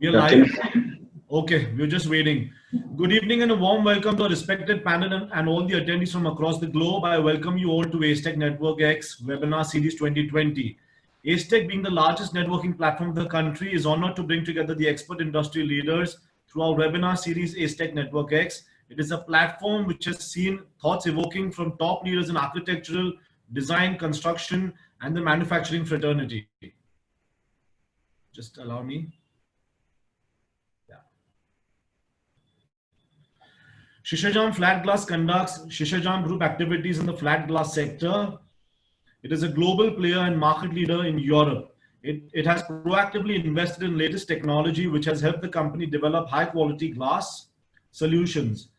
We are live. Okay, we're just waiting. Good evening and a warm welcome to our respected panel and all the attendees from across the globe. I welcome you all to ACETECH NetworX Webinar Series 2020. ACETECH, being the largest networking platform in the country, is honored to bring together the expert industry leaders through our webinar series ACETECH NetworX. It is a platform which has seen thoughts evoking from top leaders in architectural, design, construction, and the manufacturing fraternity. Just allow me. Shishajam Flat Glass conducts Shishajam Group activities in the flat glass sector. It is a global player and market leader in Europe. It has proactively invested in latest technology, which has helped the company develop high quality glass solutions.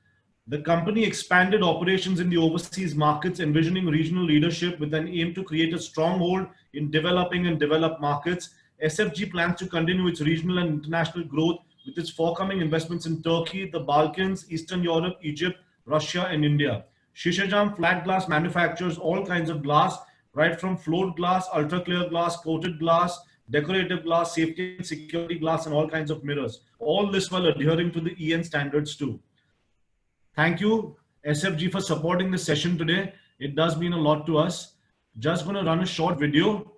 The company expanded operations in the overseas markets, envisioning regional leadership with an aim to create a stronghold in developing and developed markets. SFG plans to continue its regional and international growth with its forthcoming investments in Turkey, the Balkans, Eastern Europe, Egypt, Russia, and India. Shishajam Flat Glass manufactures all kinds of glass, right from float glass, ultra clear glass, coated glass, decorative glass, safety and security glass, and all kinds of mirrors. All this while adhering to the EN standards too. Thank you, SFG, for supporting this session today. It does mean a lot to us. Just going to run a short video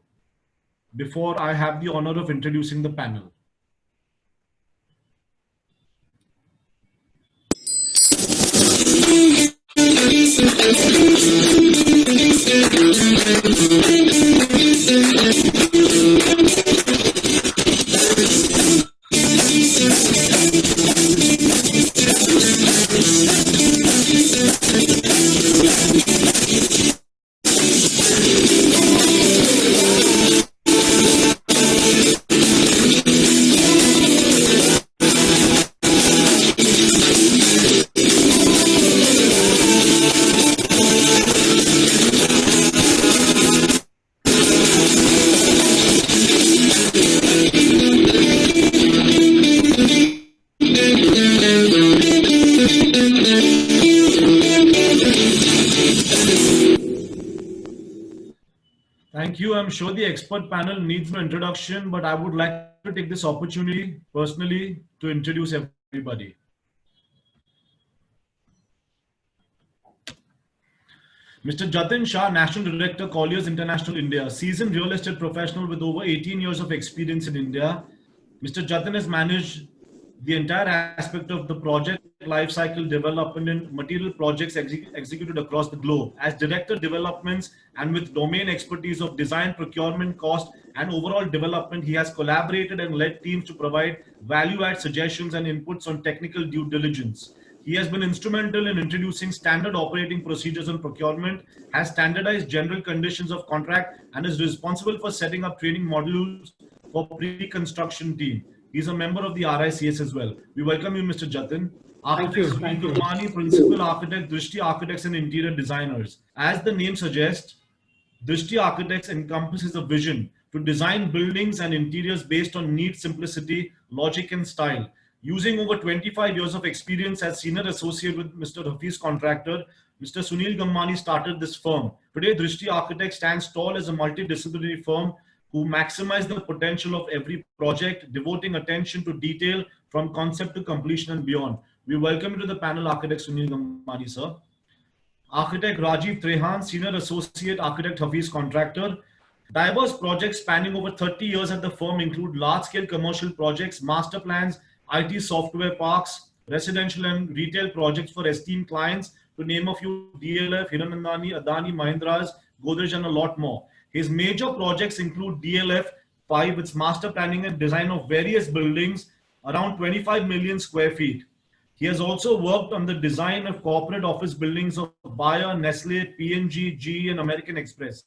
before I have the honor of introducing the panel. Thank you. I'm sure the expert panel needs no introduction, but I would like to take this opportunity personally to introduce everybody. Mr. Jatin Shah, National Director, Colliers International India, seasoned real estate professional with over 18 years of experience in India. Mr. Jatin has managed the entire aspect of the project lifecycle development and material projects executed across the globe. As Director Developments and with domain expertise of design, procurement, cost, and overall development, he has collaborated and led teams to provide value-add suggestions and inputs on technical due diligence. He has been instrumental in introducing standard operating procedures on procurement, has standardized general conditions of contract, and is responsible for setting up training modules for pre-construction team. He's a member of the RICS as well. We welcome you, Mr. Jatin. Thank you. Thank you. Principal Architect, Drishti Architects and Interior Designers. As the name suggests, Drishti Architects encompasses a vision to design buildings and interiors based on neat simplicity, logic, and style. Using over 25 years of experience as senior associate with Mr. Hafiz Contractor, Mr. Sunil Gammani started this firm. Today, Drishti Architects stands tall as a multidisciplinary firm who maximize the potential of every project, devoting attention to detail from concept to completion and beyond. We welcome you to the panel, Architect Sunil Gammani, sir. Architect Rajiv Trehan, Senior Associate Architect, Hafiz Contractor. Diverse projects spanning over 30 years at the firm include large-scale commercial projects, master plans, IT software parks, residential and retail projects for esteemed clients, to name a few: DLF, Hiranandani, Adani, Mahindras, Godrej, and a lot more. His major projects include DLF 5, its master planning and design of various buildings, around 25 million square feet. He has also worked on the design of corporate office buildings of Bayer, Nestle, P&G, GE, and American Express.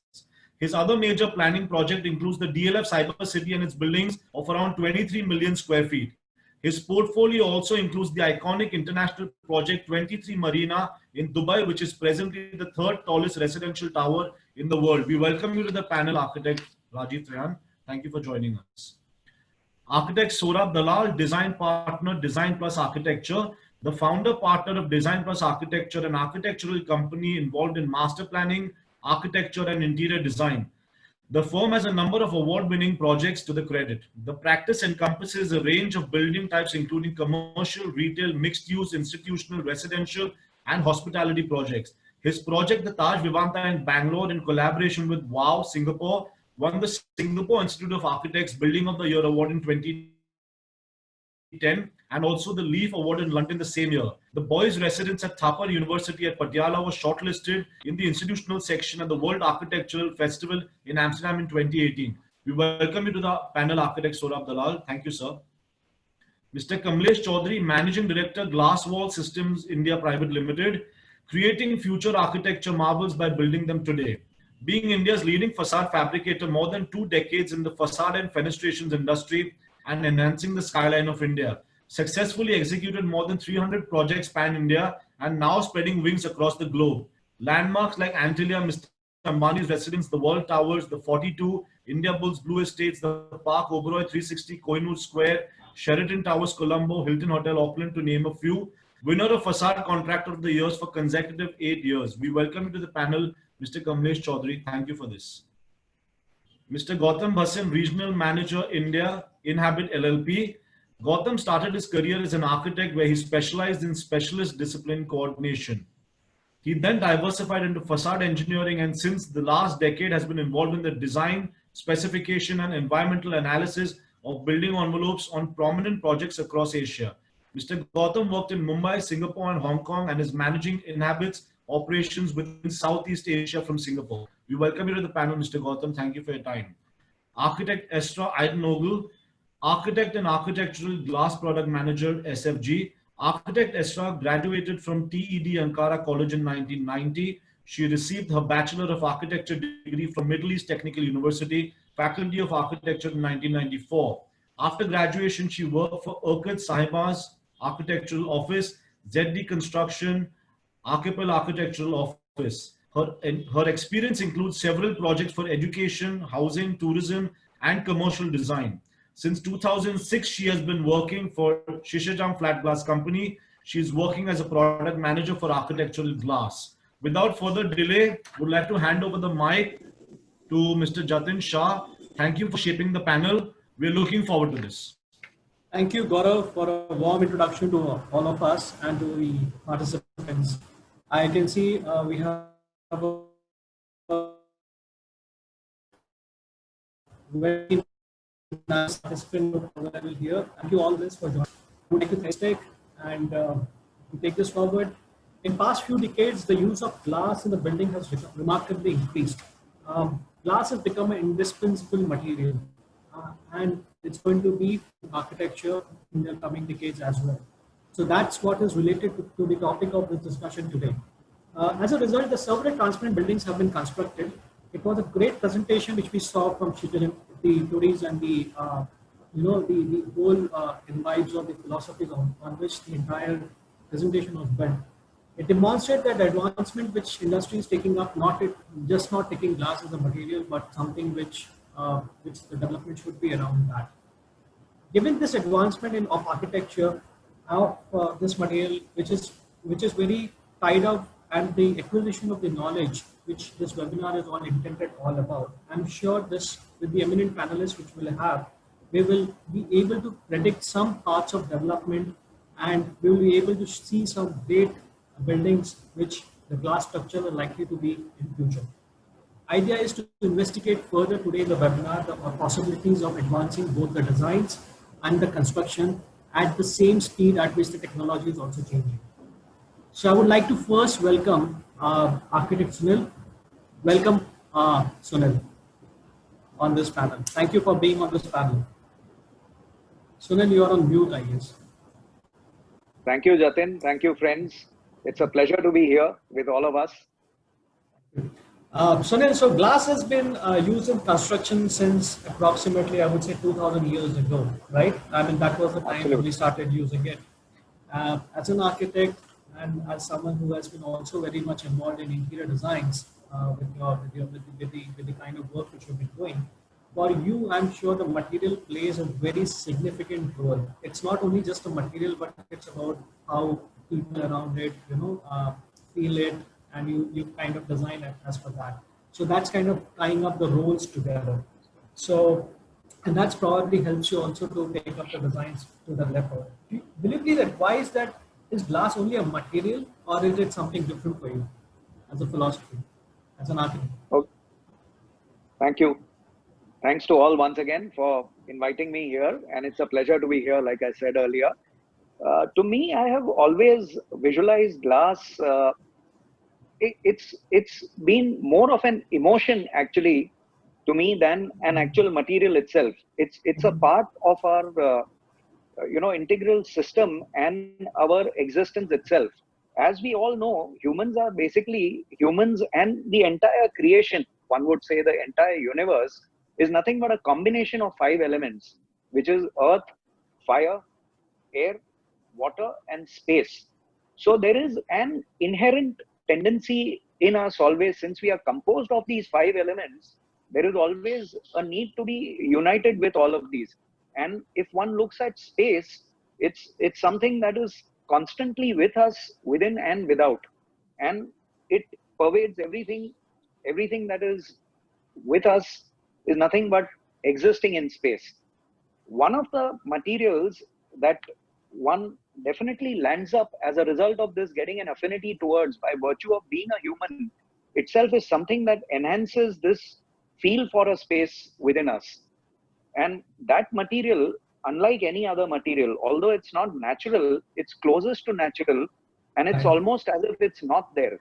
His other major planning project includes the DLF Cyber City and its buildings of around 23 million square feet. His portfolio also includes the iconic international project 23 Marina in Dubai, which is presently the third tallest residential tower in the world. We welcome you to the panel, Architect Rajiv Trehan. Thank you for joining us. Architect Saurabh Dalal, Design Partner, Design Plus Architecture, the founder partner of Design Plus Architecture, an architectural company involved in master planning, architecture, and interior design. The firm has a number of award-winning projects to the credit. The practice encompasses a range of building types including commercial, retail, mixed-use, institutional, residential, and hospitality projects. His project, the Taj Vivanta in Bangalore, in collaboration with WOW Singapore, won the Singapore Institute of Architects Building of the Year award in 2010 and also the Leaf Award in London the same year. The boys' residence at Thapar University at Patiala was shortlisted in the institutional section at the World Architectural Festival in Amsterdam in 2018. We welcome you to the panel, Architect Saurabh Dalal. Thank you, sir. Mr. Kamlesh Chaudhary, Managing Director, Glass Wall Systems India Private Limited, creating future architecture marvels by building them today. Being India's leading facade fabricator more than 2 decades in the facade and fenestrations industry and enhancing the skyline of India, successfully executed more than 300 projects pan-India and now spreading wings across the globe. Landmarks like Antilia, Mr. Ambani's residence, the World Towers, the 42, India Bulls Blue Estates, the Park Oberoi 360, Kohinoor Square, Sheraton Towers, Colombo, Hilton Hotel, Auckland, to name a few. Winner of Facade Contractor of the Years for consecutive 8 years. We welcome you to the panel, Mr. Kamlesh Chaudhary. Thank you for this. Mr. Gautam Bhasin, Regional Manager, India, Inhabit LLP. Gautam started his career as an architect where he specialized in specialist discipline coordination. He then diversified into facade engineering and since the last decade has been involved in the design, specification and environmental analysis of building envelopes on prominent projects across Asia. Mr. Gautam worked in Mumbai, Singapore and Hong Kong and is managing Inhabit's operations within Southeast Asia from Singapore. We welcome you to the panel, Mr. Gautam. Thank you for your time. Architect Estra Eidenogel, Architect and Architectural Glass Product Manager, SFG. Architect Esra graduated from TED Ankara College in 1990. She received her Bachelor of Architecture degree from Middle East Technical University, Faculty of Architecture in 1994. After graduation, she worked for Urquhart Sahiba's Architectural Office, ZD Construction, Archipel Architectural Office. Her experience includes several projects for education, housing, tourism, and commercial design. Since 2006, she has been working for Shishajam Flat Glass Company. She is working as a product manager for architectural glass. Without further delay, would like to hand over the mic to Mr. Jatin Shah. Thank you for shaping the panel. We're looking forward to this. Thank you, Gaurav, for a warm introduction to all of us and to the participants. I can see we have a very nice participant level here. Thank you all this for joining. I would like to thank and to take this forward. In past few decades, the use of glass in the building has remarkably increased. Glass has become an indispensable material and it's going to be architecture in the coming decades as well. So that's what is related to the topic of this discussion today. As a result, the several transparent buildings have been constructed. It was a great presentation which we saw from Shijin, the theories and the the whole vibes of the philosophies on which the entire presentation was built. It demonstrated that advancement which industry is taking up, not taking glass as a material, but something which the development should be around that. Given this advancement of architecture of this material, which is very tied up, and the acquisition of the knowledge which this webinar is all about, I'm sure this with the eminent panelists which we'll have, we will be able to predict some parts of development and we will be able to see some great buildings which the glass structure are likely to be in future. Idea is to investigate further today in the webinar the possibilities of advancing both the designs and the construction at the same speed at which the technology is also changing. So I would like to first welcome Architect Sunil. Welcome Sunil on this panel. Thank you for being on this panel. Sunil, you are on mute, I guess. Thank you, Jatin. Thank you, friends. It's a pleasure to be here with all of us. Sunil, so glass has been used in construction since approximately, I would say, 2000 years ago, right? I mean, that was the time when we started using it. As an architect and as someone who has been also very much involved in interior designs with the kind of work which you've been doing, for you, I'm sure the material plays a very significant role. It's not only just a material, but it's about how people around it, feel it, and you kind of design it as for that. So that's kind of tying up the roles together. So, and that's probably helps you also to take up the designs to the level. Will you please advise that is glass only a material or is it something different for you as a philosophy, as an architect? Oh, thank you. Thanks to all once again for inviting me here. And it's a pleasure to be here, like I said earlier. To me, I have always visualized glass. It's been more of an emotion actually to me than an actual material itself. It's a part of our integral system and our existence itself. As we all know, humans are basically humans, and the entire creation, one would say the entire universe, is nothing but a combination of 5 elements, which is earth, fire, air, water, and space. So there is an inherent tendency in us always, since we are composed of these 5 elements, there is always a need to be united with all of these. And if one looks at space, it's something that is constantly with us, within and without, and it pervades everything. Everything that is with us is nothing but existing in space. One of the materials that one definitely lands up as a result of this getting an affinity towards by virtue of being a human itself is something that enhances this feel for a space within us. And that material, unlike any other material, although it's not natural, it's closest to natural, and it's Right. almost as if it's not there.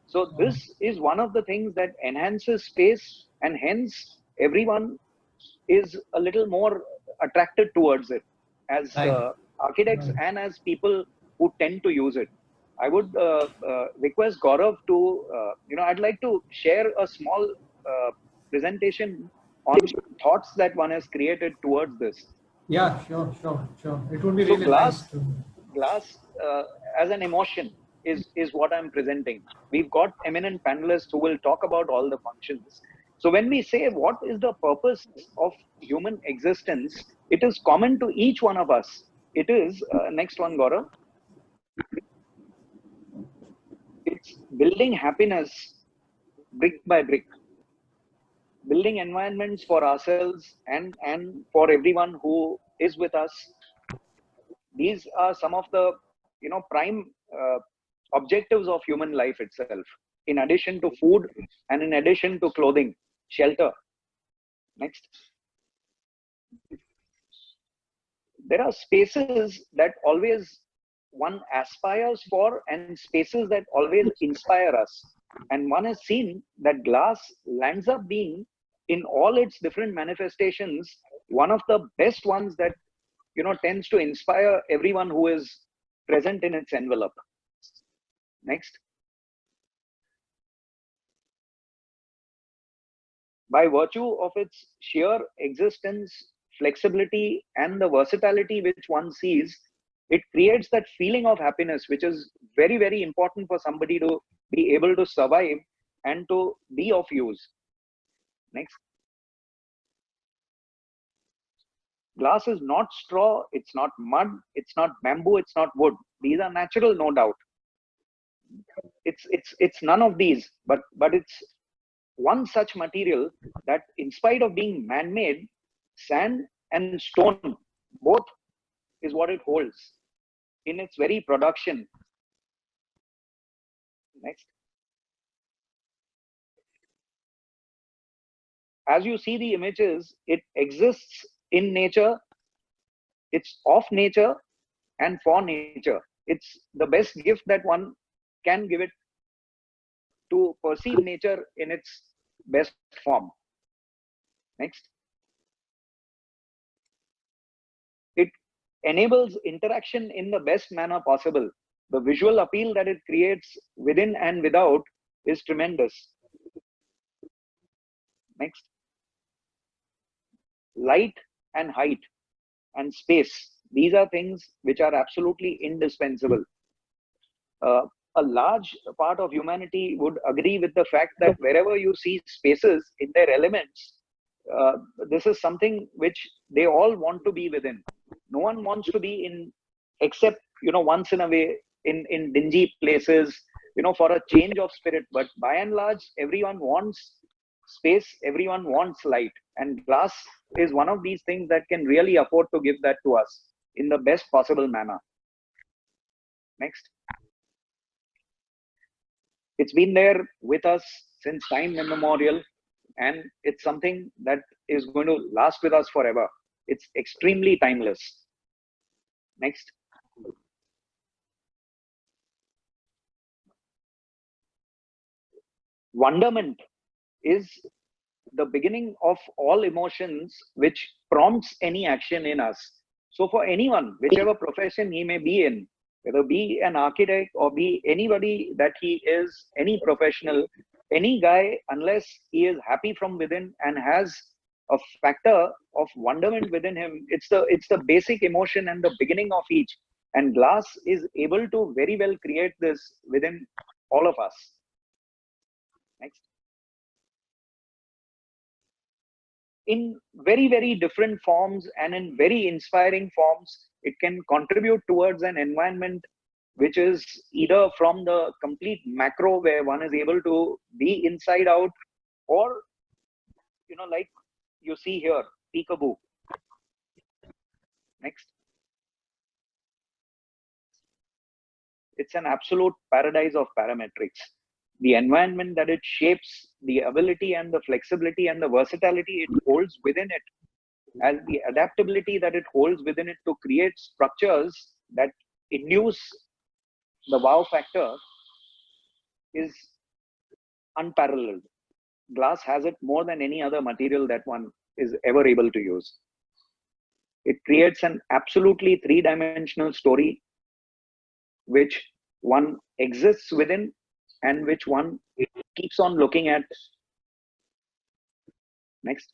So this is one of the things that enhances space, and hence everyone is a little more attracted towards it as Right. architects Right. and as people who tend to use it. I would request Gaurav to, I'd like to share a small presentation on thoughts that one has created towards this. Yeah, sure, sure, sure. It would be So really nice to. glass as an emotion is what I'm presenting. We've got eminent panelists who will talk about all the functions. So when we say what is the purpose of human existence, it is common to each one of us. It is next one, Gaurav. It's building happiness brick by brick, building environments for ourselves and for everyone who is with us. These are some of the prime objectives of human life itself, in addition to food and in addition to clothing, shelter. Next. There are spaces that always one aspires for and spaces that always inspire us, and one has seen that glass lands up being, in all its different manifestations, one of the best ones that tends to inspire everyone who is present in its envelope. Next. By virtue of its sheer existence, flexibility, and the versatility which one sees, it creates that feeling of happiness, which is very, very important for somebody to be able to survive and to be of use. Next. Glass is not straw, it's not mud, it's not bamboo, it's not wood. These are natural, no doubt. It's none of these, but it's one such material that, in spite of being man-made, sand and stone both is what it holds in its very production. Next. As you see the images, it exists in nature, it's of nature and for nature. It's the best gift that one can give it, to perceive nature in its best form. Next. It enables interaction in the best manner possible. The visual appeal that it creates within and without is tremendous. Next. Light and height and space. These are things which are absolutely indispensable. A large part of humanity would agree with the fact that wherever you see spaces in their elements, this is something which they all want to be within. No one wants to be in, except once in a way, in dingy places, for a change of spirit. But by and large, everyone wants space, everyone wants light, and glass is one of these things that can really afford to give that to us in the best possible manner. Next. It's been there with us since time immemorial, and it's something that is going to last with us forever. It's extremely timeless. Next. Wonderment is the beginning of all emotions which prompts any action in us. So for anyone, whichever profession he may be in, whether be an architect or be anybody that he is, any professional, any guy, unless he is happy from within and has a factor of wonderment within him, it's the basic emotion and the beginning of each. And glass is able to very well create this within all of us. Next. In very, very different forms and in very inspiring forms, it can contribute towards an environment which is either from the complete macro where one is able to be inside out, or, you know, like you see here, peekaboo. Next. It's an absolute paradise of parametrics. The environment that it shapes, the ability and the flexibility and the versatility it holds within it, and the adaptability that it holds within it to create structures that induce the wow factor is unparalleled. Glass has it more than any other material that one is ever able to use. It creates an absolutely three-dimensional story which one exists within and which one keeps on looking at. Next.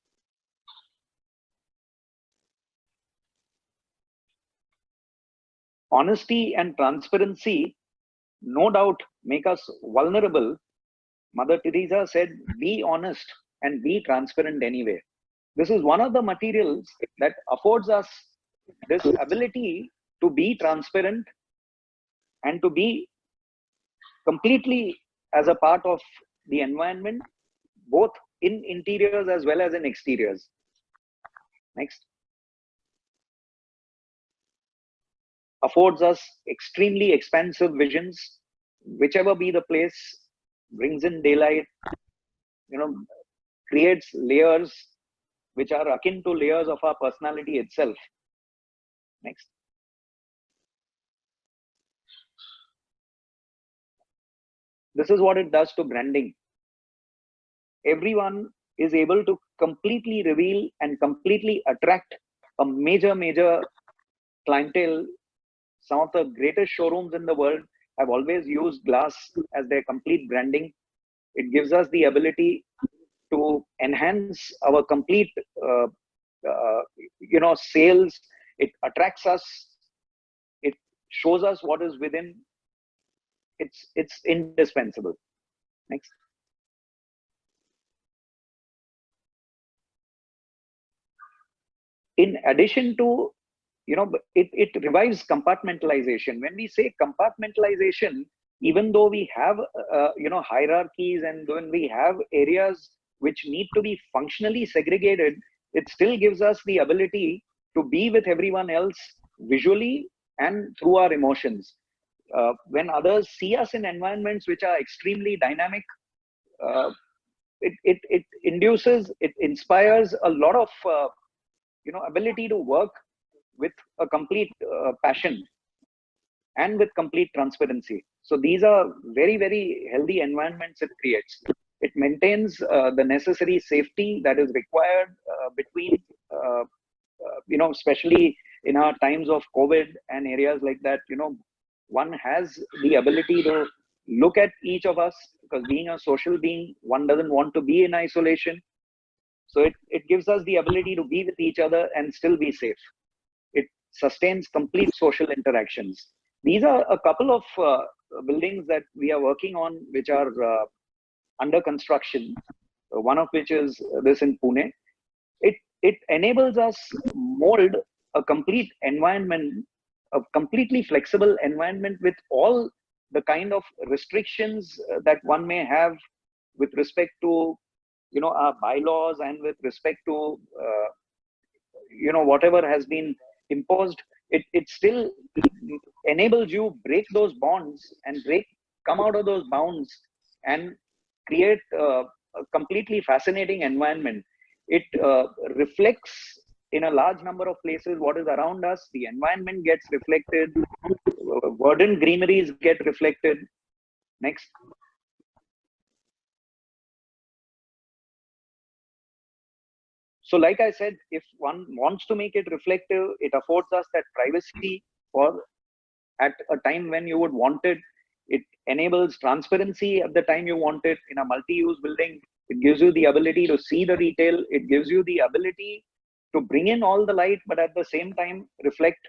Honesty and transparency, no doubt, make us vulnerable. Mother Teresa said, be honest and be transparent anyway. This is one of the materials that affords us this ability to be transparent and to be completely as a part of the environment, both in interiors as well as in exteriors. Next. Affords us extremely expansive visions, whichever be the place, brings in daylight, you know, creates layers which are akin to layers of our personality itself. Next. This is what it does to branding. Everyone is able to completely reveal and completely attract a major clientele. Some of the greatest showrooms in the world have always used glass as their complete branding. It gives us the ability to enhance our complete, sales. It attracts us. It shows us what is within. It's indispensable. Next. In addition to, it revives compartmentalization. When we say compartmentalization, even though we have, hierarchies, and when we have areas which need to be functionally segregated, it still gives us the ability to be with everyone else visually and through our emotions. When others see us in environments which are extremely dynamic, it induces, it inspires a lot of, ability to work with a complete passion and with complete transparency. So these are very, very healthy environments it creates. It maintains the necessary safety that is required between, especially in our times of COVID and areas like that, one has the ability to look at each of us, because being a social being, one doesn't want to be in isolation. So it gives us the ability to be with each other and still be safe. It sustains complete social interactions. These are a couple of buildings that we are working on, which are under construction, one of which is this in Pune. It enables us mold a complete environment, a completely flexible environment with all the kind of restrictions that one may have with respect to our bylaws and with respect to, whatever has been imposed, it still enables you break those bonds and come out of those bounds and create a completely fascinating environment. It reflects in a large number of places what is around us. The environment gets reflected, verdant greeneries get reflected. Next. So like I said, if one wants to make it reflective, it affords us that privacy for at a time when you would want it. It enables transparency at the time you want it. In a multi-use building, it gives you the ability to see the retail. It gives you the ability to bring in all the light, but at the same time reflect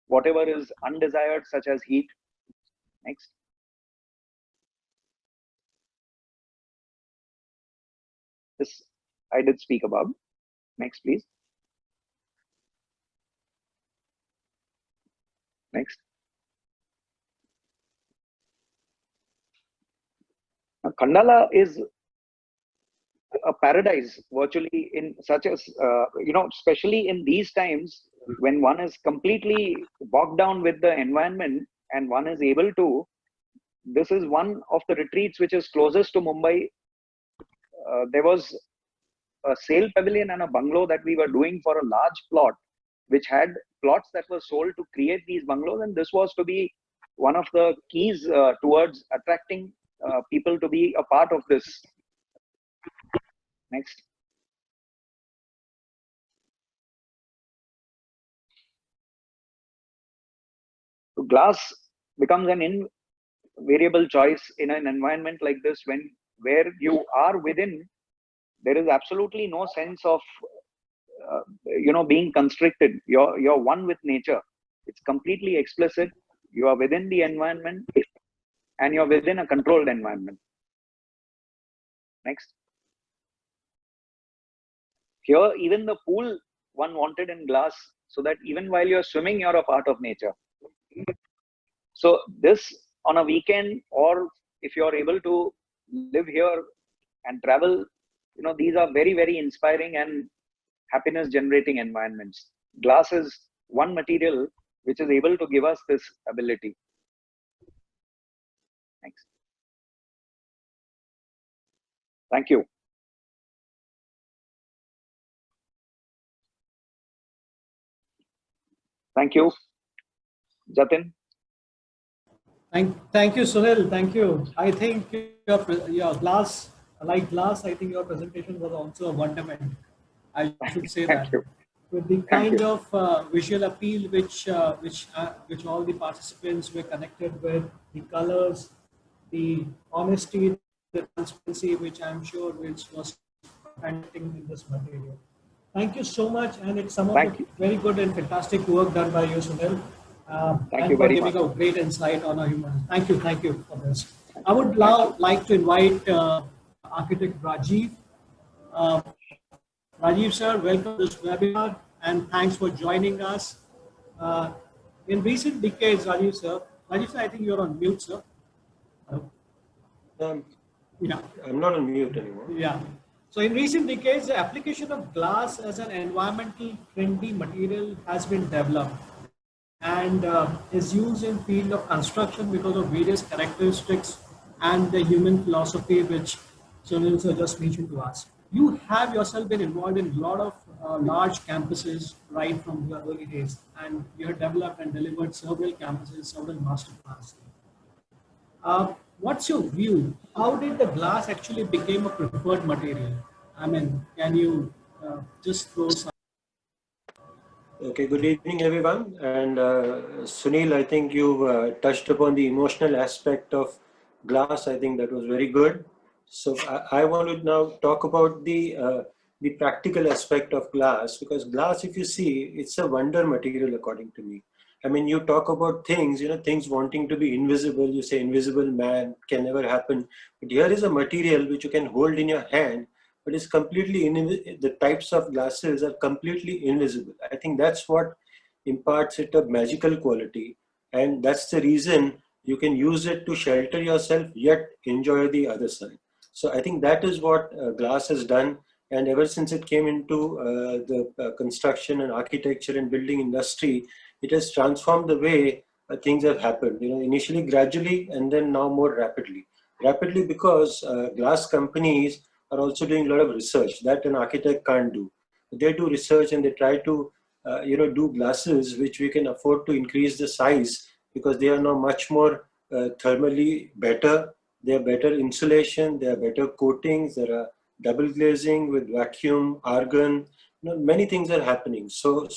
whatever is undesired, such as heat. Next. This I did speak about. Next, please. Next. Khandala is a paradise virtually, in such as, especially in these times when one is completely bogged down with the environment and one is able to, this is one of the retreats which is closest to Mumbai. There was a sale pavilion and a bungalow that we were doing for a large plot, which had plots that were sold to create these bungalows, and this was to be one of the keys towards attracting people to be a part of this. Next. So glass becomes an invariable choice in an environment like this, where you are within. There is absolutely no sense of being constricted. You're one with nature. It's completely explicit. You are within the environment and you're within a controlled environment. Next. Here, even the pool one wanted in glass, so that even while you're swimming, you're a part of nature. So this on a weekend, or if you're able to live here and travel, these are very, very inspiring and happiness generating environments. Glass is one material which is able to give us this ability. Next. Thank you. Thank you. Jatin. Thank you, Sunil. Thank you. I think your glass, like glass, I think your presentation was also a wonderment. I should say that. You. With the kind of visual appeal which all the participants were connected with, the colors, the honesty, the transparency, which I'm sure which was painting in this material. Thank you so much, and it's some of the very good and fantastic work done by you, Sunil. Thank and you for very giving much. a great insight on our human. Thank you for this. I would now like to invite architect Rajiv. Rajiv sir, welcome to this webinar and thanks for joining us. In recent decades, Rajiv sir, I think you're on mute, sir. Yeah, I'm not on mute anymore. Yeah. So in recent decades, the application of glass as an environmental friendly material has been developed and is used in field of construction because of various characteristics and the human philosophy which Sunil sir just mentioned to us. You have yourself been involved in a lot of large campuses right from your early days, and you have developed and delivered several campuses, several master plans. What's your view? How did the glass actually become a preferred material? I mean, can you just throw some? Okay, good evening, everyone. And Sunil, I think you've touched upon the emotional aspect of glass. I think that was very good. So I want to now talk about the practical aspect of glass, because glass, if you see, it's a wonder material according to me. I mean, you talk about things, things wanting to be invisible. You say invisible man can never happen. But here is a material which you can hold in your hand, but it's completely the types of glasses are completely invisible. I think that's what imparts it a magical quality, and that's the reason you can use it to shelter yourself yet enjoy the other side. So I think that is what glass has done. And ever since it came into the construction and architecture and building industry, it has transformed the way things have happened. Initially gradually, and then now more rapidly. Rapidly because glass companies are also doing a lot of research that an architect can't do. They do research and they try to, do glasses which we can afford to increase the size because they are now much more thermally better. They are better insulation. They are better coatings. There are double glazing with vacuum, argon. Many things are happening. So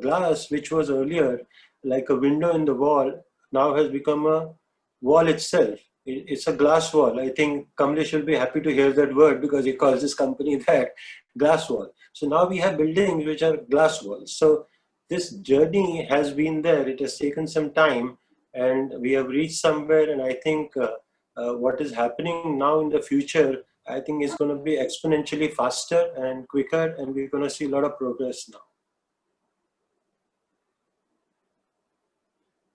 glass, which was earlier like a window in the wall, now has become a wall itself. It's a glass wall. I think Kamlesh will be happy to hear that word because he calls this company that, glass wall. So now we have buildings which are glass walls. So this journey has been there. It has taken some time and we have reached somewhere. And I think what is happening now in the future, I think is going to be exponentially faster and quicker, and we're going to see a lot of progress now.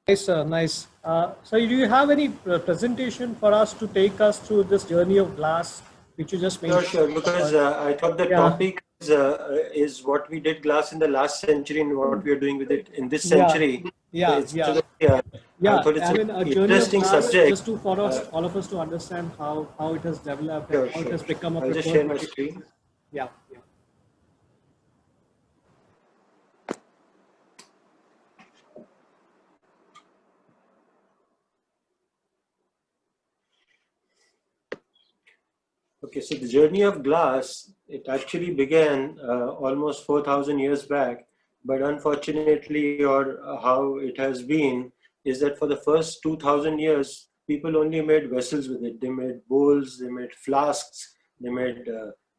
Nice, nice. So do you have any presentation for us to take us through this journey of glass, which you just mentioned? Sure, because I thought the topic is what we did glass in the last century and what we are doing with it in this century. Yeah. I thought it's an interesting subject. Just to for us, all of us to understand how it has developed, and how it has become a I'll just share my screen. Yeah. Okay, so the journey of glass, it actually began almost 4,000 years back, but unfortunately, or how it has been, is that for the first 2,000 years, people only made vessels with it. They made bowls, they made flasks, they made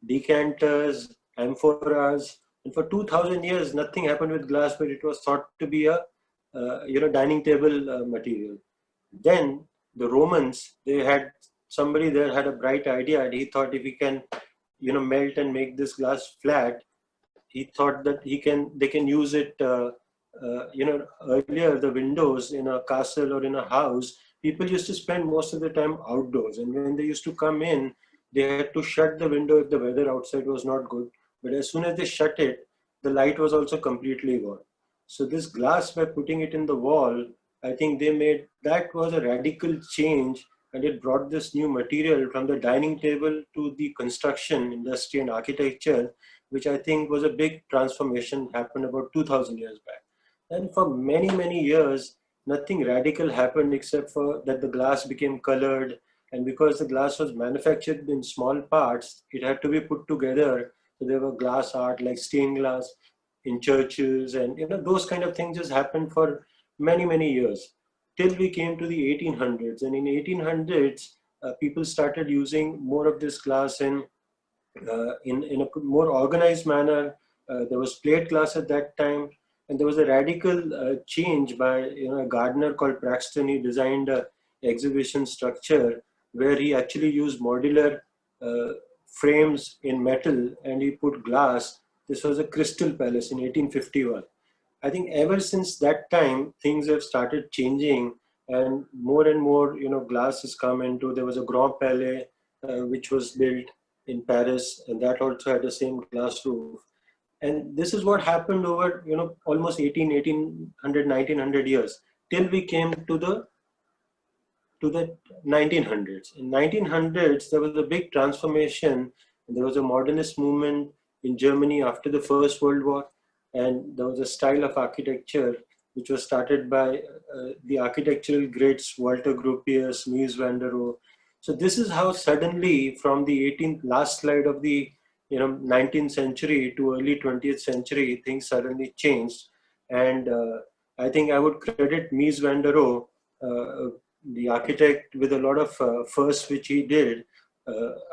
decanters, amphoras, and for 2,000 years, nothing happened with glass, but it was thought to be a dining table material. Then the Romans, somebody there had a bright idea, and he thought if he can, melt and make this glass flat, he thought that they can use it. Earlier the windows in a castle or in a house, people used to spend most of the time outdoors, and when they used to come in, they had to shut the window if the weather outside was not good. But as soon as they shut it, the light was also completely gone. So this glass, by putting it in the wall, I think that was a radical change, and it brought this new material from the dining table to the construction industry and architecture, which I think was a big transformation, happened about 2,000 years back. And for many, many years, nothing radical happened except for that the glass became colored, and because the glass was manufactured in small parts, it had to be put together. So there were glass art like stained glass in churches, and those kind of things just happened for many, many years till we came to the 1800s. And in 1800s, people started using more of this glass in a more organized manner. There was plate glass at that time, and there was a radical change by a gardener called Paxton. He designed an exhibition structure where he actually used modular frames in metal, and he put glass. This was a Crystal Palace in 1851. I think ever since that time, things have started changing, and more, glass has come into. There was a Grand Palais, which was built in Paris, and that also had the same glass roof. And this is what happened over, almost 1800, 1900 years, till we came to the 1900s. In 1900s, there was a big transformation. There was a modernist movement in Germany after the First World War, and there was a style of architecture which was started by the architectural greats Walter Gropius, Mies van der Rohe. So this is how suddenly, from the last slide of the 19th century to early 20th century, things suddenly changed. And I think I would credit Mies van der Rohe, the architect, with a lot of firsts which he did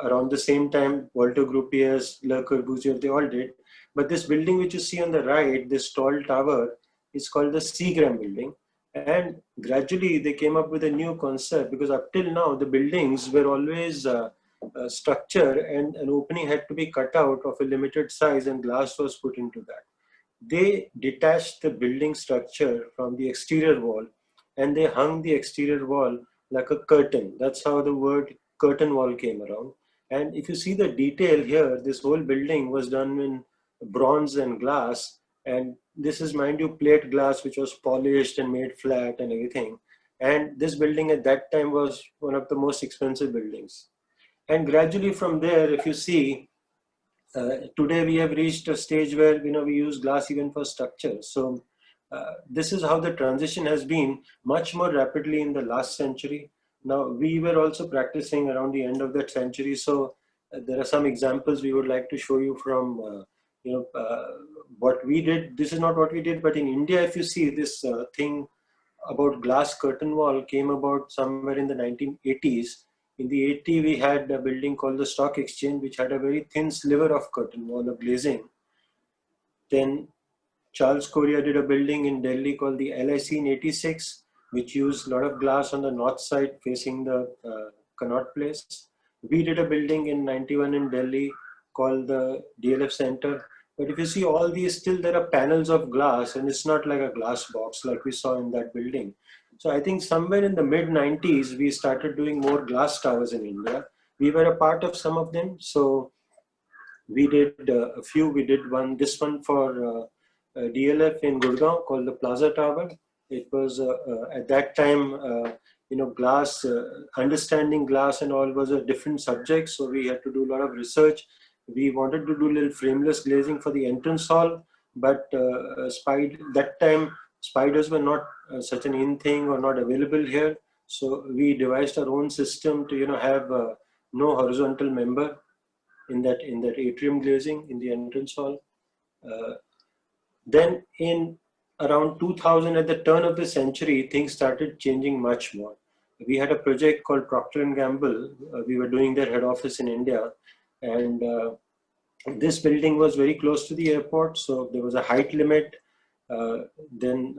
around the same time. Walter Gropius, Le Corbusier, they all did. But this building which you see on the right, this tall tower, is called the Seagram building. And gradually they came up with a new concept, because up till now the buildings were always structure, and an opening had to be cut out of a limited size and glass was put into that. They detached the building structure from the exterior wall, and they hung the exterior wall like a curtain. That's how the word curtain wall came around. And if you see the detail here, this whole building was done in bronze and glass. And this is, mind you, plate glass, which was polished and made flat and everything. And this building at that time was one of the most expensive buildings. And gradually from there, if you see, today we have reached a stage where we use glass even for structure. So this is how the transition has been much more rapidly in the last century. Now we were also practicing around the end of that century. So there are some examples we would like to show you from what we did. This is not what we did, but in India, if you see this thing about glass curtain wall came about somewhere in the 1980s. In the 80s, we had a building called the Stock Exchange, which had a very thin sliver of curtain wall of glazing. Then Charles Correa did a building in Delhi called the LIC in 86, which used a lot of glass on the north side facing the Connaught Place. We did a building in 91 in Delhi called the DLF Center. But if you see all these, still there are panels of glass, and it's not like a glass box like we saw in that building. So I think somewhere in the mid 90s, we started doing more glass towers in India. We were a part of some of them. So we did a few. We did this one for DLF in Gurgaon called the PLAZA Tower. It was at that time, glass, understanding glass and all was a different subject. So we had to do a lot of research. We wanted to do a little frameless glazing for the entrance hall, but that time spiders were not such an in thing or not available here. So we devised our own system to have no horizontal member in that atrium glazing in the entrance hall. Then in around 2000, at the turn of the century, things started changing much more. We had a project called Procter & Gamble. We were doing their head office in India, and this building was very close to the airport, so there was a height limit. Then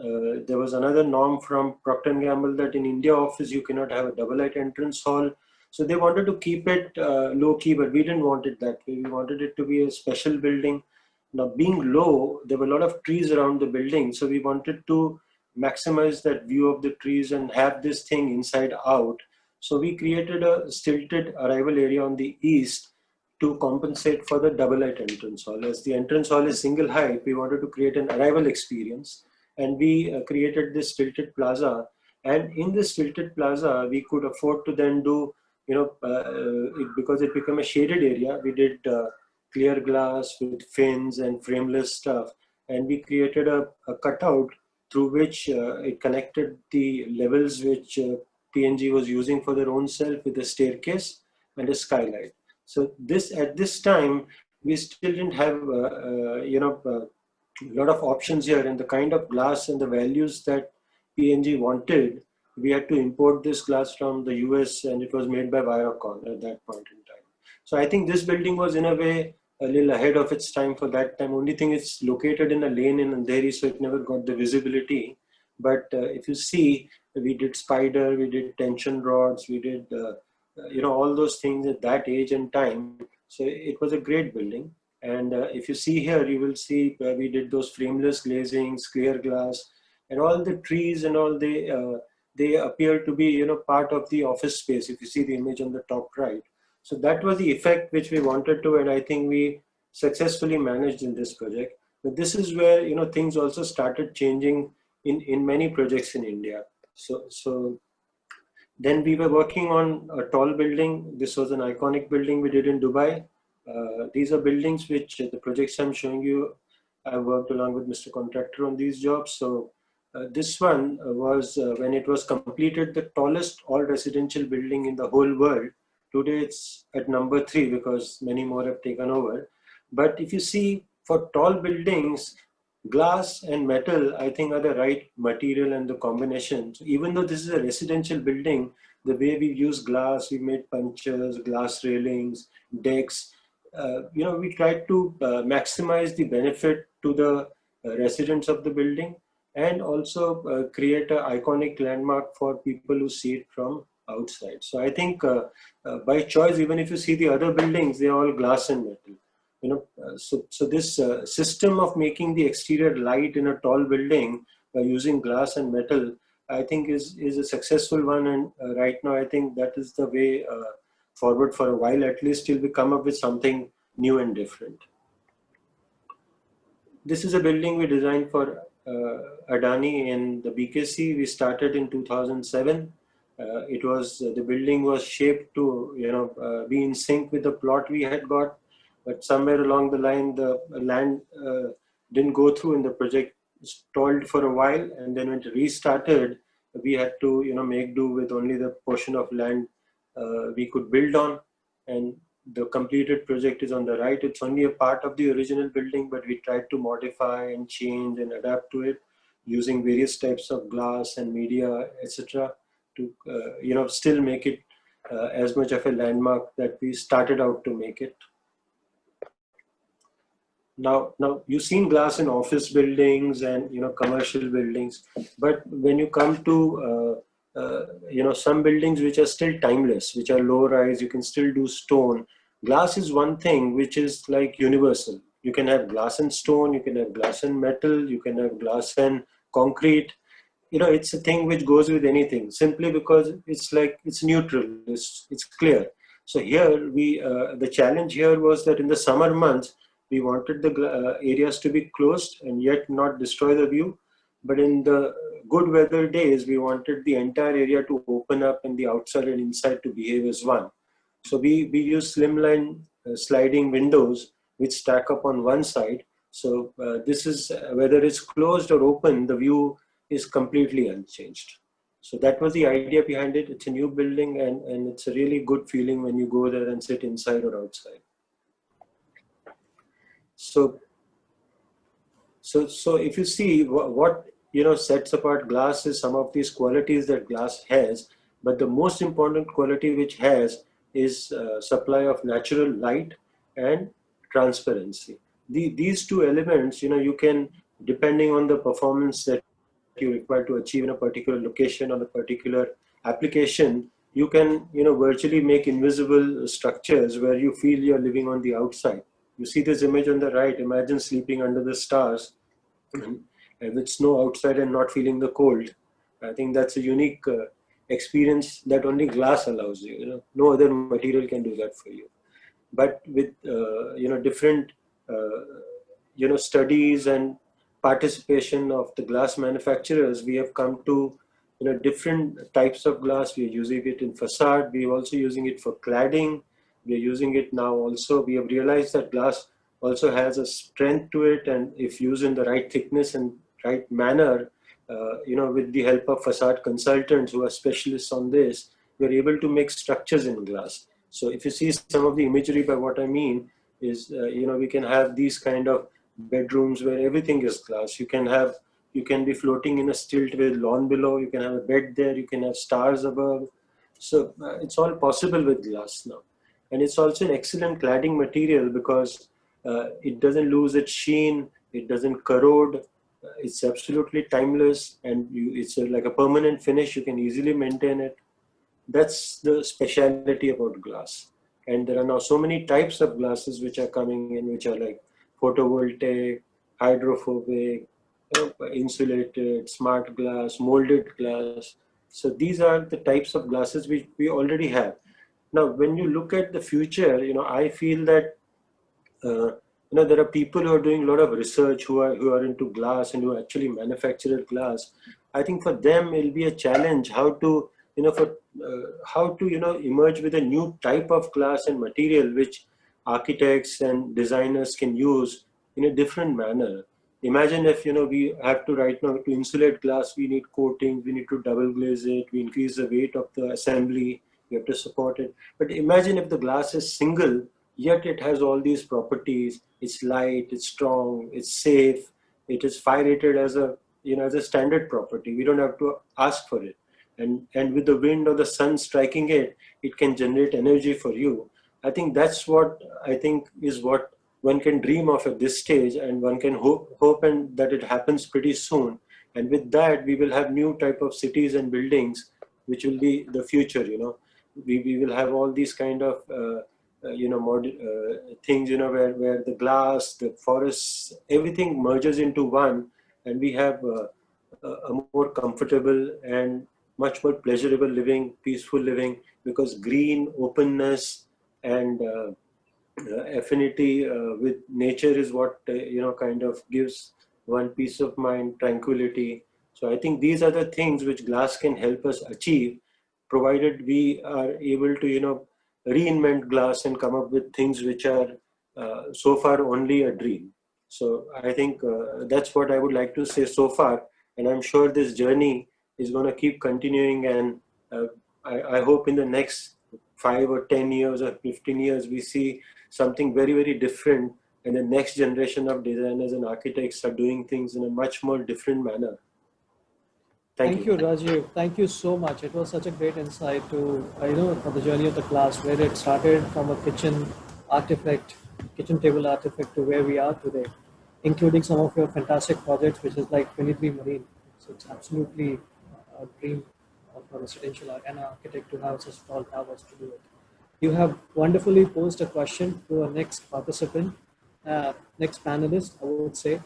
there was another norm from Procter & Gamble that in India office you cannot have a double height entrance hall. So they wanted to keep it low key, but we didn't want it that way. We wanted it to be a special building. Now being low, there were a lot of trees around the building, so we wanted to maximize that view of the trees and have this thing inside out. So we created a stilted arrival area on the east to compensate for the double height entrance hall. As the entrance hall is single height, we wanted to create an arrival experience, and we created this stilted plaza. And in this stilted plaza, we could afford to then do, because it became a shaded area, we did clear glass with fins and frameless stuff, and we created a cutout through which it connected the levels which P&G was using for their own self with a staircase and a skylight. So at this time, we still didn't have a lot of options here, and the kind of glass and the values that P&G wanted, we had to import this glass from the US, and it was made by Virocon at that point in time. So I think this building was in a way a little ahead of its time for that time. Only thing, it's located in a lane in Andheri, so it never got the visibility. But if you see, we did spider, we did tension rods, we did all those things at that age and time. So it was a great building. And if you see here, you will see we did those frameless glazings, clear glass, and all the trees and all, they appear to be part of the office space. If you see the image on the top right. So that was the effect which we wanted to, and I think we successfully managed in this project. But this is where things also started changing in many projects in India. So then we were working on a tall building. This was an iconic building we did in Dubai. These are buildings which the projects I'm showing you, I worked along with Mr. Contractor on these jobs. So this one was, when it was completed, the tallest all residential building in the whole world. Today it's at number 3 because many more have taken over. But if you see, for tall buildings, glass and metal, I think, are the right material and the combination. So even though this is a residential building, the way we use glass, we made punctures, glass railings, decks. We tried to maximize the benefit to the residents of the building, and also create an iconic landmark for people who see it from outside. So I think by choice, even if you see the other buildings, they're all glass and metal. So this system of making the exterior light in a tall building by using glass and metal, I think is a successful one. And right now, I think that is the way forward for a while, at least till we come up with something new and different. This is a building we designed for Adani in the BKC. We started in 2007. The building was shaped to be in sync with the plot we had got, but somewhere along the line the land didn't go through and the project stalled for a while, and then when it restarted we had to make do with only the portion of land we could build on. And the completed project is on the right. It's only a part of the original building, but we tried to modify and change and adapt to it using various types of glass and media, etc., to still make it as much of a landmark that we started out to make it. Now you've seen glass in office buildings and commercial buildings, but when you come to some buildings which are still timeless, which are low rise, you can still do stone. Glass is one thing which is like universal. You can have glass and stone, you can have glass and metal, you can have glass and concrete. It's a thing which goes with anything, simply because it's neutral, it's clear. So here the challenge here was that in the summer months we wanted the areas to be closed and yet not destroy the view. But in the good weather days, we wanted the entire area to open up and the outside and inside to behave as one. So we use slimline sliding windows which stack up on one side. So this is, whether it's closed or open, the view is completely unchanged. So that was the idea behind it. It's a new building, and it's a really good feeling when you go there and sit inside or outside. So if you see what sets apart glass is some of these qualities that glass has, but the most important quality which has is supply of natural light and transparency. These two elements, you can, depending on the performance that you require to achieve in a particular location on a particular application, you can virtually make invisible structures where you feel you're living on the outside. You see this image on the right. Imagine sleeping under the stars and with snow outside and not feeling the cold. I think that's a unique experience that only glass allows you. No other material can do that for you. But with different studies and participation of the glass manufacturers, we have come to different types of glass. We are using it in facade. We are also using it for cladding. We are using it now also. We have realized that glass also has a strength to it, and if used in the right thickness and right manner, with the help of facade consultants who are specialists on this, we are able to make structures in glass. So if you see some of the imagery, by what I mean is, we can have these kind of bedrooms where everything is glass. You can be floating in a stilt with lawn below. You can have a bed there. You can have stars above. So it's all possible with glass now. And it's also an excellent cladding material because it doesn't lose its sheen, it doesn't corrode, it's absolutely timeless, and it's like a permanent finish. You can easily maintain it. That's the speciality about glass. And there are now so many types of glasses which are coming in, which are like photovoltaic, hydrophobic, insulated, smart glass, molded glass. So these are the types of glasses which we already have. Now, when you look at the future, I feel that there are people who are doing a lot of research who are into glass and who actually manufacture glass. I think for them it'll be a challenge how to emerge with a new type of glass and material which architects and designers can use in a different manner. Imagine if we have to right now to insulate glass, we need coating, we need to double glaze it, we increase the weight of the assembly, we have to support it. But imagine if the glass is single, yet it has all these properties. It's light, it's strong, it's safe, it is fire rated as a as a standard property. We don't have to ask for it. And with the wind or the sun striking it, it can generate energy for you. I think that's what is what one can dream of at this stage, and one can hope and that it happens pretty soon. And with that, we will have new type of cities and buildings, which will be the future. We will have all these kind of things, where the glass, the forests, everything merges into one, and we have a more comfortable and much more pleasurable living, peaceful living, because green, openness, and affinity with nature is what kind of gives one peace of mind, tranquility. So I think these are the things which glass can help us achieve, provided we are able to reinvent glass and come up with things which are so far only a dream. So I think that's what I would like to say so far, and I'm sure this journey is going to keep continuing, and I hope in the next 5 or 10 years or 15 years we see something very, very different, and the next generation of designers and architects are doing things in a much more different manner. Thank you, Rajiv. Thank you so much. It was such a great insight to, for the journey of the class, where it started from a kitchen table artifact, to where we are today, including some of your fantastic projects, which is like 23 Marine. So it's absolutely a dream of a residential and an architect to have such tall towers to do it. You have wonderfully posed a question to our next participant, next panelist, I would say.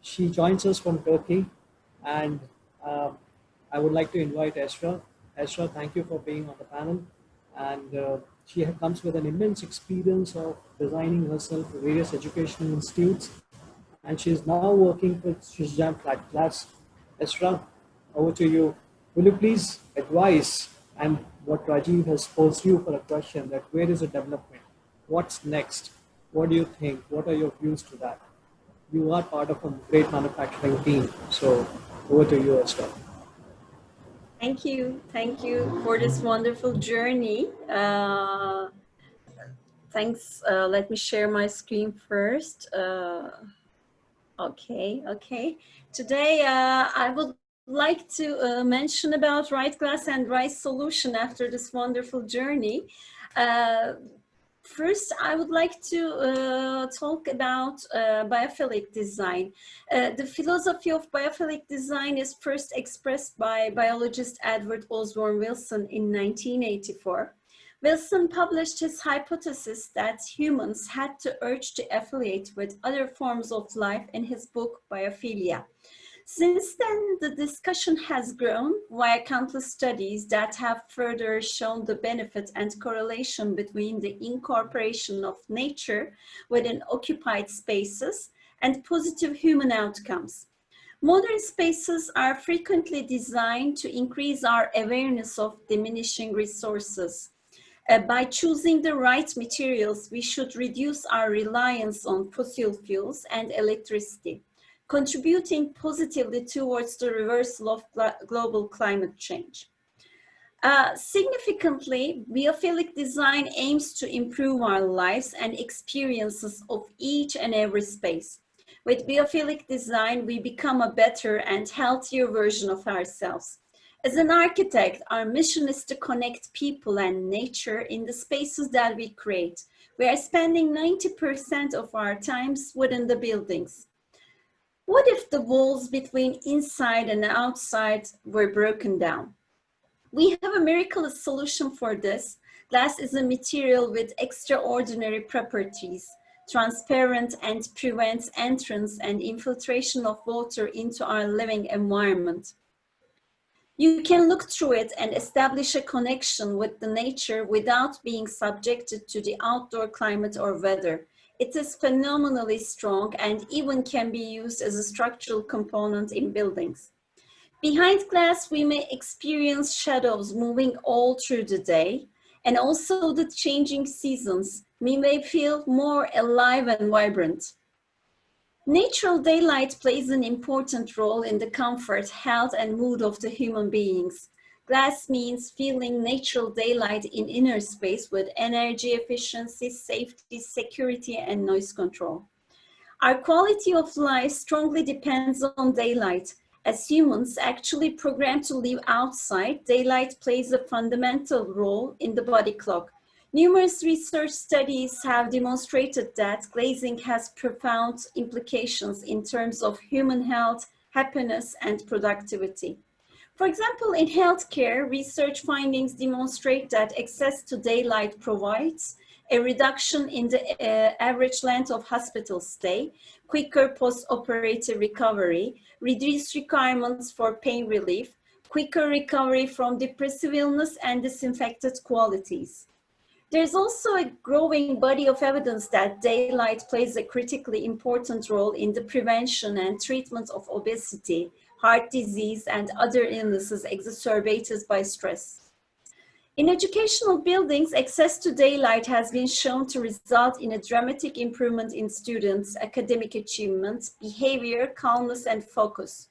She joins us from Turkey, and I would like to invite Esra. Esra, thank you for being on the panel. And she comes with an immense experience of designing herself for various educational institutes. And she's now working with Shishjam Class. Esra, over to you. Will you please advise, and what Rajiv has posed you for a question, that where is the development? What's next? What do you think? What are your views to that? You are part of a great manufacturing team. So over to you, Esra. Thank you. Thank you for this wonderful journey. Thanks. Let me share my screen first. Okay. Today, I would like to mention about Right Glass and Right Solution after this wonderful journey. First, I would like to talk about biophilic design. The philosophy of biophilic design is first expressed by biologist Edward Osborne Wilson in 1984. Wilson published his hypothesis that humans had to urge to affiliate with other forms of life in his book, Biophilia. Since then, the discussion has grown via countless studies that have further shown the benefit and correlation between the incorporation of nature within occupied spaces and positive human outcomes. Modern spaces are frequently designed to increase our awareness of diminishing resources. By choosing the right materials, we should reduce our reliance on fossil fuels and electricity, contributing positively towards the reversal of global climate change. Significantly, biophilic design aims to improve our lives and experiences of each and every space. With biophilic design, we become a better and healthier version of ourselves. As an architect, our mission is to connect people and nature in the spaces that we create. We are spending 90% of our times within the buildings. What if the walls between inside and outside were broken down? We have a miraculous solution for this. Glass is a material with extraordinary properties, transparent, and prevents entrance and infiltration of water into our living environment. You can look through it and establish a connection with the nature without being subjected to the outdoor climate or weather. It is phenomenally strong and even can be used as a structural component in buildings. Behind glass, we may experience shadows moving all through the day, and also the changing seasons. We may feel more alive and vibrant. Natural daylight plays an important role in the comfort, health, and mood of the human beings. Glass means feeling natural daylight in inner space with energy efficiency, safety, security, and noise control. Our quality of life strongly depends on daylight. As humans actually programmed to live outside, daylight plays a fundamental role in the body clock. Numerous research studies have demonstrated that glazing has profound implications in terms of human health, happiness, and productivity. For example, in healthcare, research findings demonstrate that access to daylight provides a reduction in the average length of hospital stay, quicker post-operative recovery, reduced requirements for pain relief, quicker recovery from depressive illness, and disinfected qualities. There's also a growing body of evidence that daylight plays a critically important role in the prevention and treatment of obesity, heart disease, and other illnesses exacerbated by stress. In educational buildings, access to daylight has been shown to result in a dramatic improvement in students' academic achievement, behavior, calmness, and focus.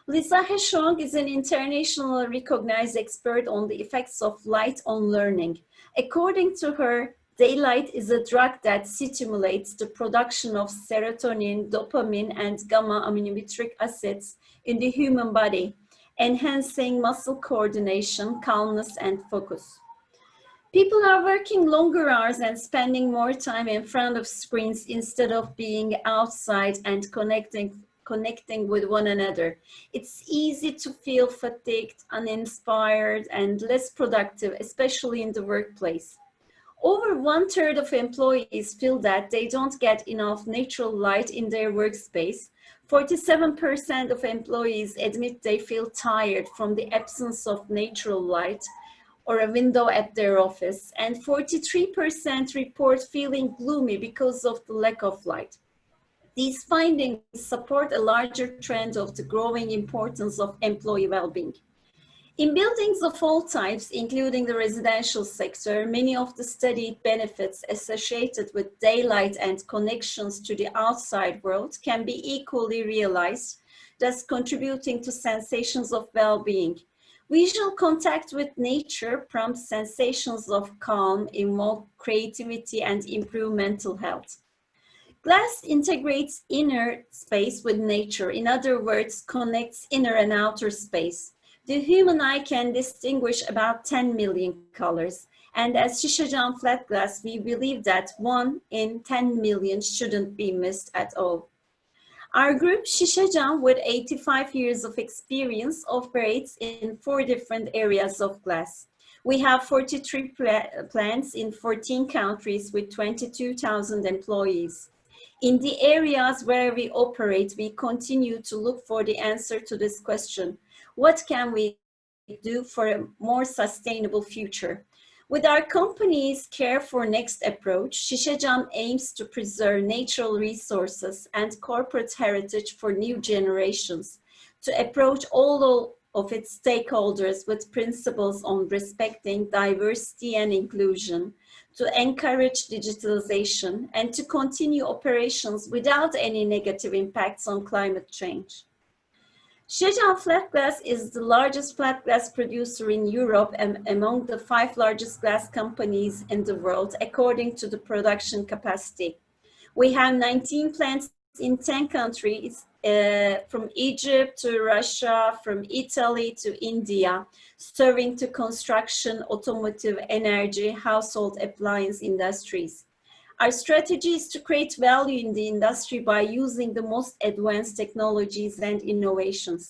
Lisa Heshong is an internationally recognized expert on the effects of light on learning. According to her, daylight is a drug that stimulates the production of serotonin, dopamine, and gamma aminobutyric acids in the human body, enhancing muscle coordination, calmness, and focus. People are working longer hours and spending more time in front of screens instead of being outside and connecting with one another. It's easy to feel fatigued, uninspired, and less productive, especially in the workplace. Over 1/3 of employees feel that they don't get enough natural light in their workspace. 47% of employees admit they feel tired from the absence of natural light or a window at their office, and 43% report feeling gloomy because of the lack of light. These findings support a larger trend of the growing importance of employee well-being. In buildings of all types, including the residential sector, many of the studied benefits associated with daylight and connections to the outside world can be equally realized, thus contributing to sensations of well-being. Visual contact with nature prompts sensations of calm, evoke creativity, and improve mental health. Glass integrates inner space with nature. In other words, connects inner and outer space. The human eye can distinguish about 10 million colors. And as Shishajan flat glass, we believe that 1 in 10 million shouldn't be missed at all. Our group, Shishajan, with 85 years of experience, operates in 4 different areas of glass. We have 43 plants in 14 countries with 22,000 employees. In the areas where we operate, we continue to look for the answer to this question: what can we do for a more sustainable future? With our company's Care for Next approach, Shishajan aims to preserve natural resources and corporate heritage for new generations, to approach all of its stakeholders with principles on respecting diversity and inclusion, to encourage digitalization, and to continue operations without any negative impacts on climate change. Shishajan Flat Glass is the largest flat glass producer in Europe and among the 5 largest glass companies in the world, according to the production capacity. We have 19 plants in 10 countries, from Egypt to Russia, from Italy to India, serving to construction, automotive, energy, household appliance industries. Our strategy is to create value in the industry by using the most advanced technologies and innovations.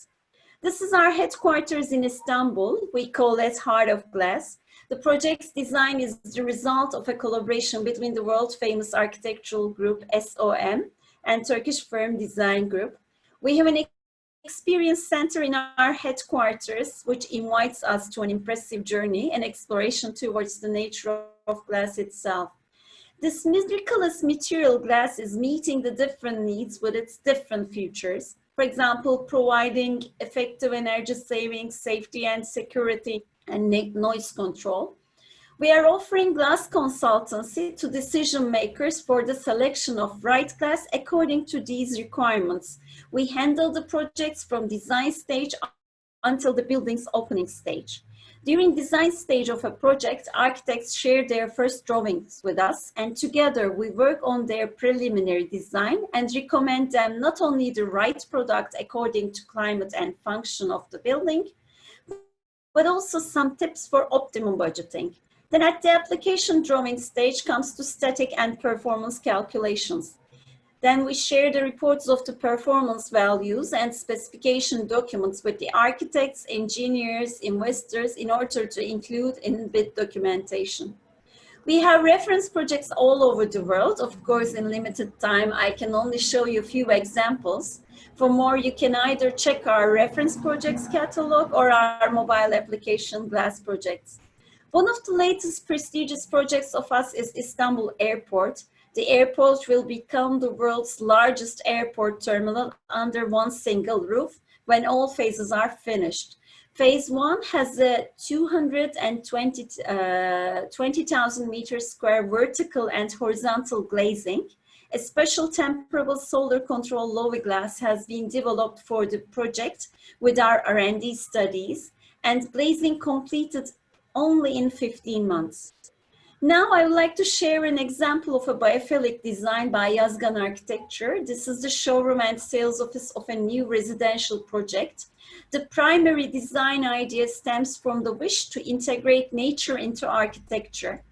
This is our headquarters in Istanbul. We call it Heart of Glass. The project's design is the result of a collaboration between the world-famous architectural group SOM and Turkish firm Design Group. We have an experience center in our headquarters, which invites us to an impressive journey and exploration towards the nature of glass itself. This miraculous material glass is meeting the different needs with its different features. For example, providing effective energy saving, safety and security, and noise control. We are offering glass consultancy to decision makers for the selection of right glass according to these requirements. We handle the projects from design stage until the building's opening stage. During design stage of a project, architects share their first drawings with us, and together we work on their preliminary design and recommend them not only the right product according to climate and function of the building, but also some tips for optimum budgeting. Then at the application drawing stage comes to static and performance calculations. Then we share the reports of the performance values and specification documents with the architects, engineers, investors in order to include in bid documentation. We have reference projects all over the world. Of course, in limited time, I can only show you a few examples. For more, you can either check our reference projects catalog or our mobile application glass projects. One of the latest prestigious projects of us is Istanbul Airport. The airport will become the world's largest airport terminal under one single roof when all phases are finished. Phase 1 has a 20,000 meters square vertical and horizontal glazing. A special temperable solar control Lowy glass has been developed for the project with our R&D studies, and glazing completed only in 15 months. Now I would like to share an example of a biophilic design by Yazgan Architecture. This is the showroom and sales office of a new residential project. The primary design idea stems from the wish to integrate nature into architecture.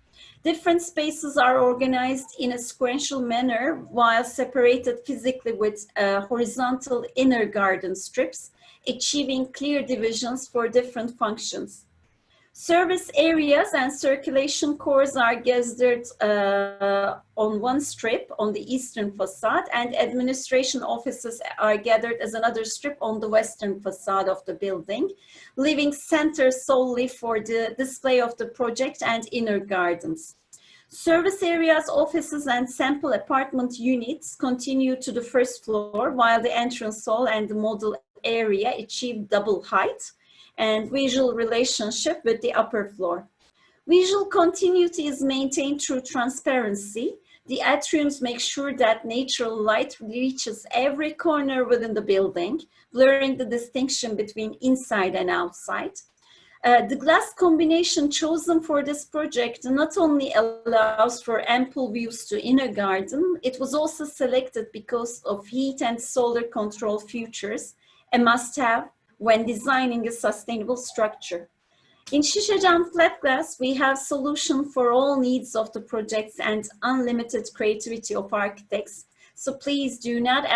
Different spaces are organized in a sequential manner while separated physically with horizontal inner garden strips, achieving clear divisions for different functions. Service areas and circulation cores are gathered on one strip on the eastern facade, and administration offices are gathered as another strip on the western facade of the building, leaving center solely for the display of the project and inner gardens. Service areas, offices, and sample apartment units continue to the first floor, while the entrance hall and the model area achieve double height and visual relationship with the upper floor. Visual continuity is maintained through transparency. The atriums make sure that natural light reaches every corner within the building, blurring the distinction between inside and outside. The glass combination chosen for this project not only allows for ample views to inner garden, it was also selected because of heat and solar control features, a must-have when designing a sustainable structure. In Şişecam flat glass, we have solution for all needs of the projects and unlimited creativity of architects. So please do not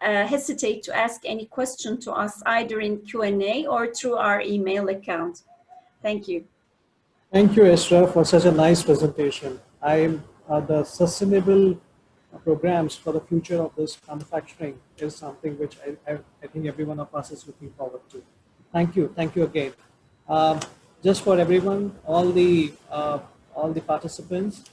hesitate to ask any question to us either in Q&A or through our email account. Thank you. Thank you, Esra, for such a nice presentation. The sustainable programs for the future of this manufacturing is something which I think every one of us is looking forward to. Thank you again. Just for everyone, all the participants,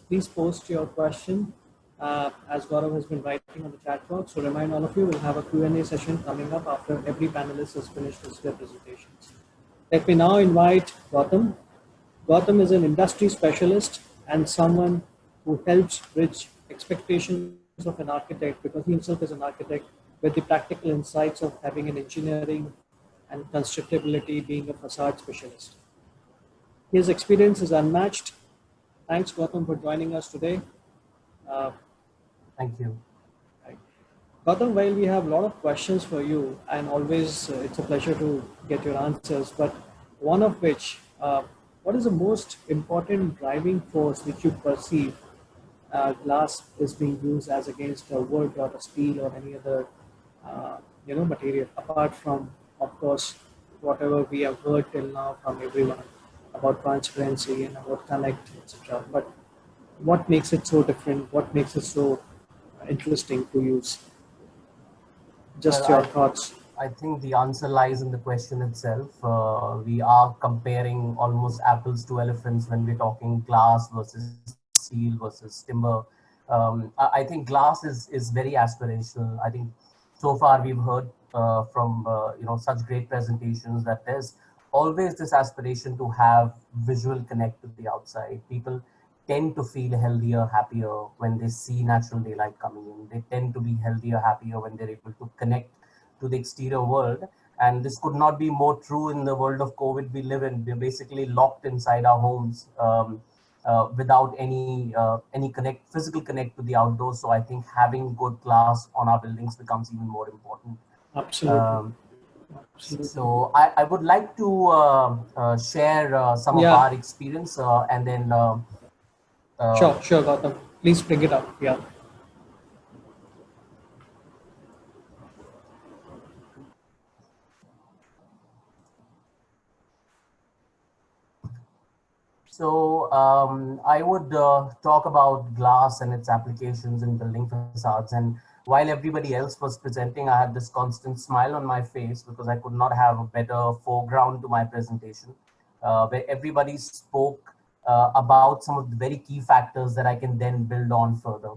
please post your question as Gaurav has been writing on the chat box. So remind all of you, we'll have a Q&A session coming up after every panelist has finished their presentations. Let me now invite Gautam. Gautam is an industry specialist and someone who helps bridge expectations of an architect, because he himself is an architect, with the practical insights of having an engineering and constructability, being a facade specialist. His experience is unmatched. Thanks, Gautam, for joining us today. Thank you. Right. Gautam, while we have a lot of questions for you, and always it's a pleasure to get your answers, but one of which, what is the most important driving force which you perceive glass is being used as against a wood or a steel or any other material, apart from, of course, whatever we have heard till now from everyone about transparency and about connect, etc. But what makes it so different? What makes it so interesting to use? Just your thoughts. I think the answer lies in the question itself. We are comparing almost apples to elephants when we're talking glass versus steel versus timber. I think glass is very aspirational. I think so far we've heard from such great presentations that there's always this aspiration to have visual connect to the outside. People tend to feel healthier, happier when they see natural daylight coming in. They tend to be healthier, happier when they're able to connect to the exterior world. And this could not be more true in the world of COVID we live in. We're basically locked inside our homes without any physical connect to the outdoors. So I think having good glass on our buildings becomes even more important. Absolutely. So I would like to share some of our experience and then Sure, Gautam. Please bring it up. Yeah. So I would talk about glass and its applications in building facades. And while everybody else was presenting, I had this constant smile on my face because I could not have a better foreground to my presentation, where everybody spoke about some of the very key factors that I can then build on further.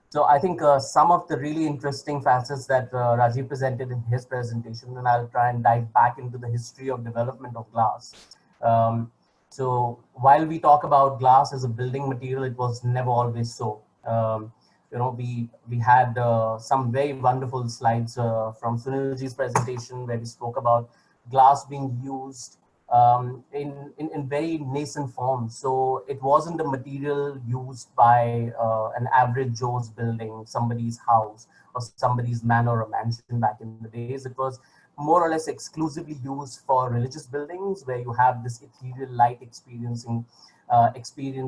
So I think some of the really interesting facets that Rajiv presented in his presentation, and I'll try and dive back into the history of development of glass. Um, so while we talk about glass as a building material, it was never always so. We had some very wonderful slides from Sunilji's presentation where we spoke about glass being used in very nascent forms. So it wasn't a material used by an average Joe's building, somebody's house or somebody's manor or mansion back in the days. It was more or less exclusively used for religious buildings where you have this ethereal light experience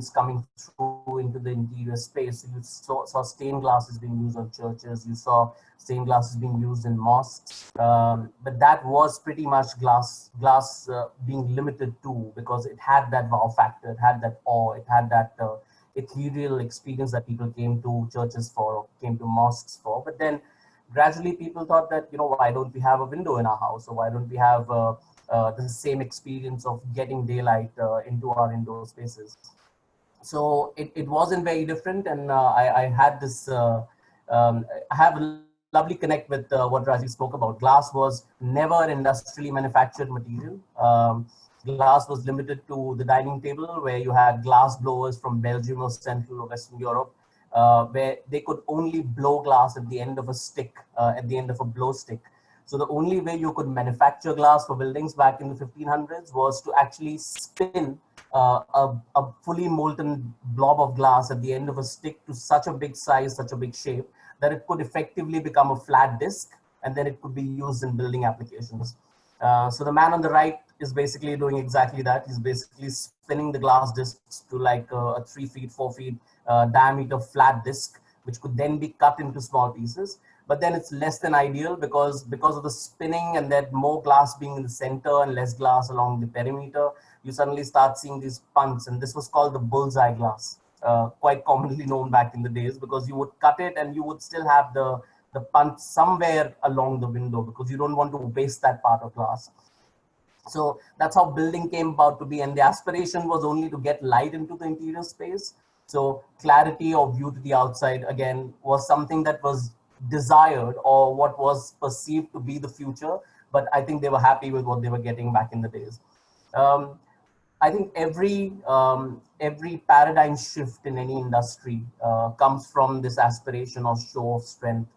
coming through into the interior space. So you saw stained glasses being used on churches, you saw stained glasses being used in mosques, but that was pretty much glass being limited to, because it had that wow factor, it had that awe, it had that ethereal experience that people came to churches for or came to mosques for. But then gradually people thought that, why don't we have a window in our house, or why don't we have the same experience of getting daylight into our indoor spaces. So it wasn't very different, and I had this, I have a lovely connect with what Rajiv spoke about. Glass was never an industrially manufactured material. Glass was limited to the dining table, where you had glass blowers from Belgium or Central or Western Europe, where they could only blow glass at the end of a stick, at the end of a blow stick. So the only way you could manufacture glass for buildings back in the 1500s was to actually spin a fully molten blob of glass at the end of a stick to such a big size, such a big shape, that it could effectively become a flat disc, and then it could be used in building applications. So the man on the right is basically doing exactly that. He's basically spinning the glass discs to like a 3 feet, 4 feet diameter flat disc, which could then be cut into small pieces. But then it's less than ideal because of the spinning and that more glass being in the center and less glass along the perimeter, you suddenly start seeing these punts, and this was called the bullseye glass, quite commonly known back in the days, because you would cut it and you would still have the punt somewhere along the window because you don't want to waste that part of glass. So that's how building came about to be, and the aspiration was only to get light into the interior space. So clarity of view to the outside, again, was something that was desired or what was perceived to be the future, but I think they were happy with what they were getting back in the days. I think every paradigm shift in any industry comes from this aspiration or show of strength.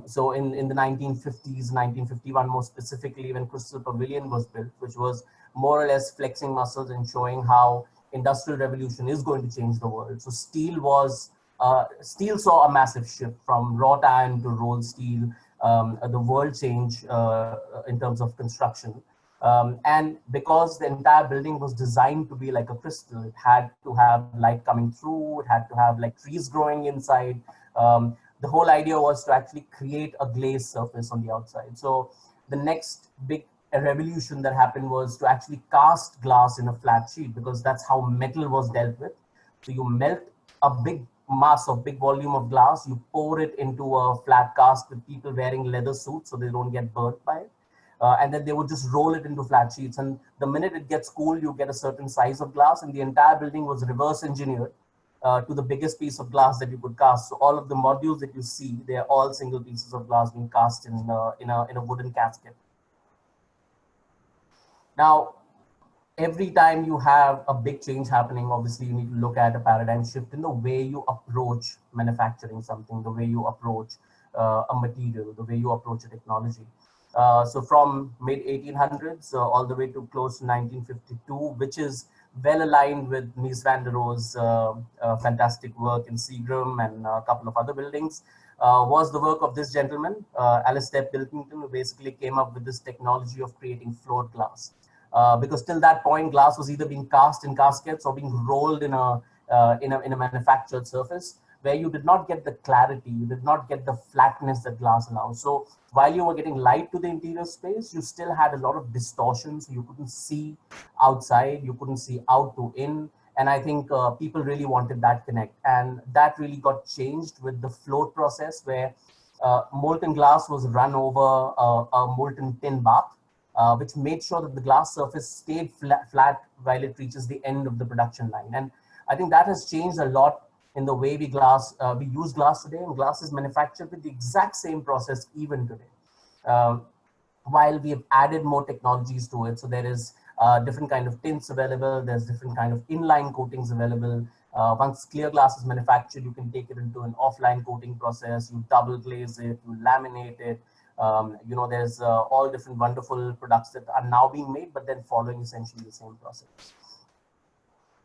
So in the 1950s, 1951 more specifically, when Crystal Pavilion was built, which was more or less flexing muscles and showing how industrial revolution is going to change the world. So steel saw a massive shift from wrought iron to rolled steel. The world changed in terms of construction. And because the entire building was designed to be like a crystal, it had to have light coming through, it had to have like trees growing inside. The whole idea was to actually create a glazed surface on the outside. So the next big revolution that happened was to actually cast glass in a flat sheet, because that's how metal was dealt with. So you melt a big mass of big volume of glass, you pour it into a flat cast with people wearing leather suits so they don't get burnt by it. And then they would just roll it into flat sheets. And the minute it gets cool, you get a certain size of glass, and the entire building was reverse engineered to the biggest piece of glass that you could cast. So all of the modules that you see, they're all single pieces of glass being cast in a wooden casket. Now, every time you have a big change happening, obviously you need to look at a paradigm shift in the way you approach manufacturing something, the way you approach a material, the way you approach a technology. So from mid 1800s all the way to close to 1952, which is well aligned with Mies van der Rohe's fantastic work in Seagram and a couple of other buildings, was the work of this gentleman, Alistair Pilkington, who basically came up with this technology of creating float glass. Because till that point, glass was either being cast in caskets or being rolled in a manufactured surface. where you did not get the clarity, you did not get the flatness that glass allows. So while you were getting light to the interior space, you still had a lot of distortion. So you couldn't see outside, you couldn't see out to in. And I think people really wanted that connect. And that really got changed with the float process, where molten glass was run over a molten tin bath, which made sure that the glass surface stayed flat while it reaches the end of the production line. And I think that has changed a lot in the way we use glass today, and glass is manufactured with the exact same process even today. While we have added more technologies to it, so there is different kind of tints available, there's different kind of inline coatings available. Once clear glass is manufactured, you can take it into an offline coating process, you double glaze it, you laminate it. You know, there's all different wonderful products that are now being made, but then following essentially the same process.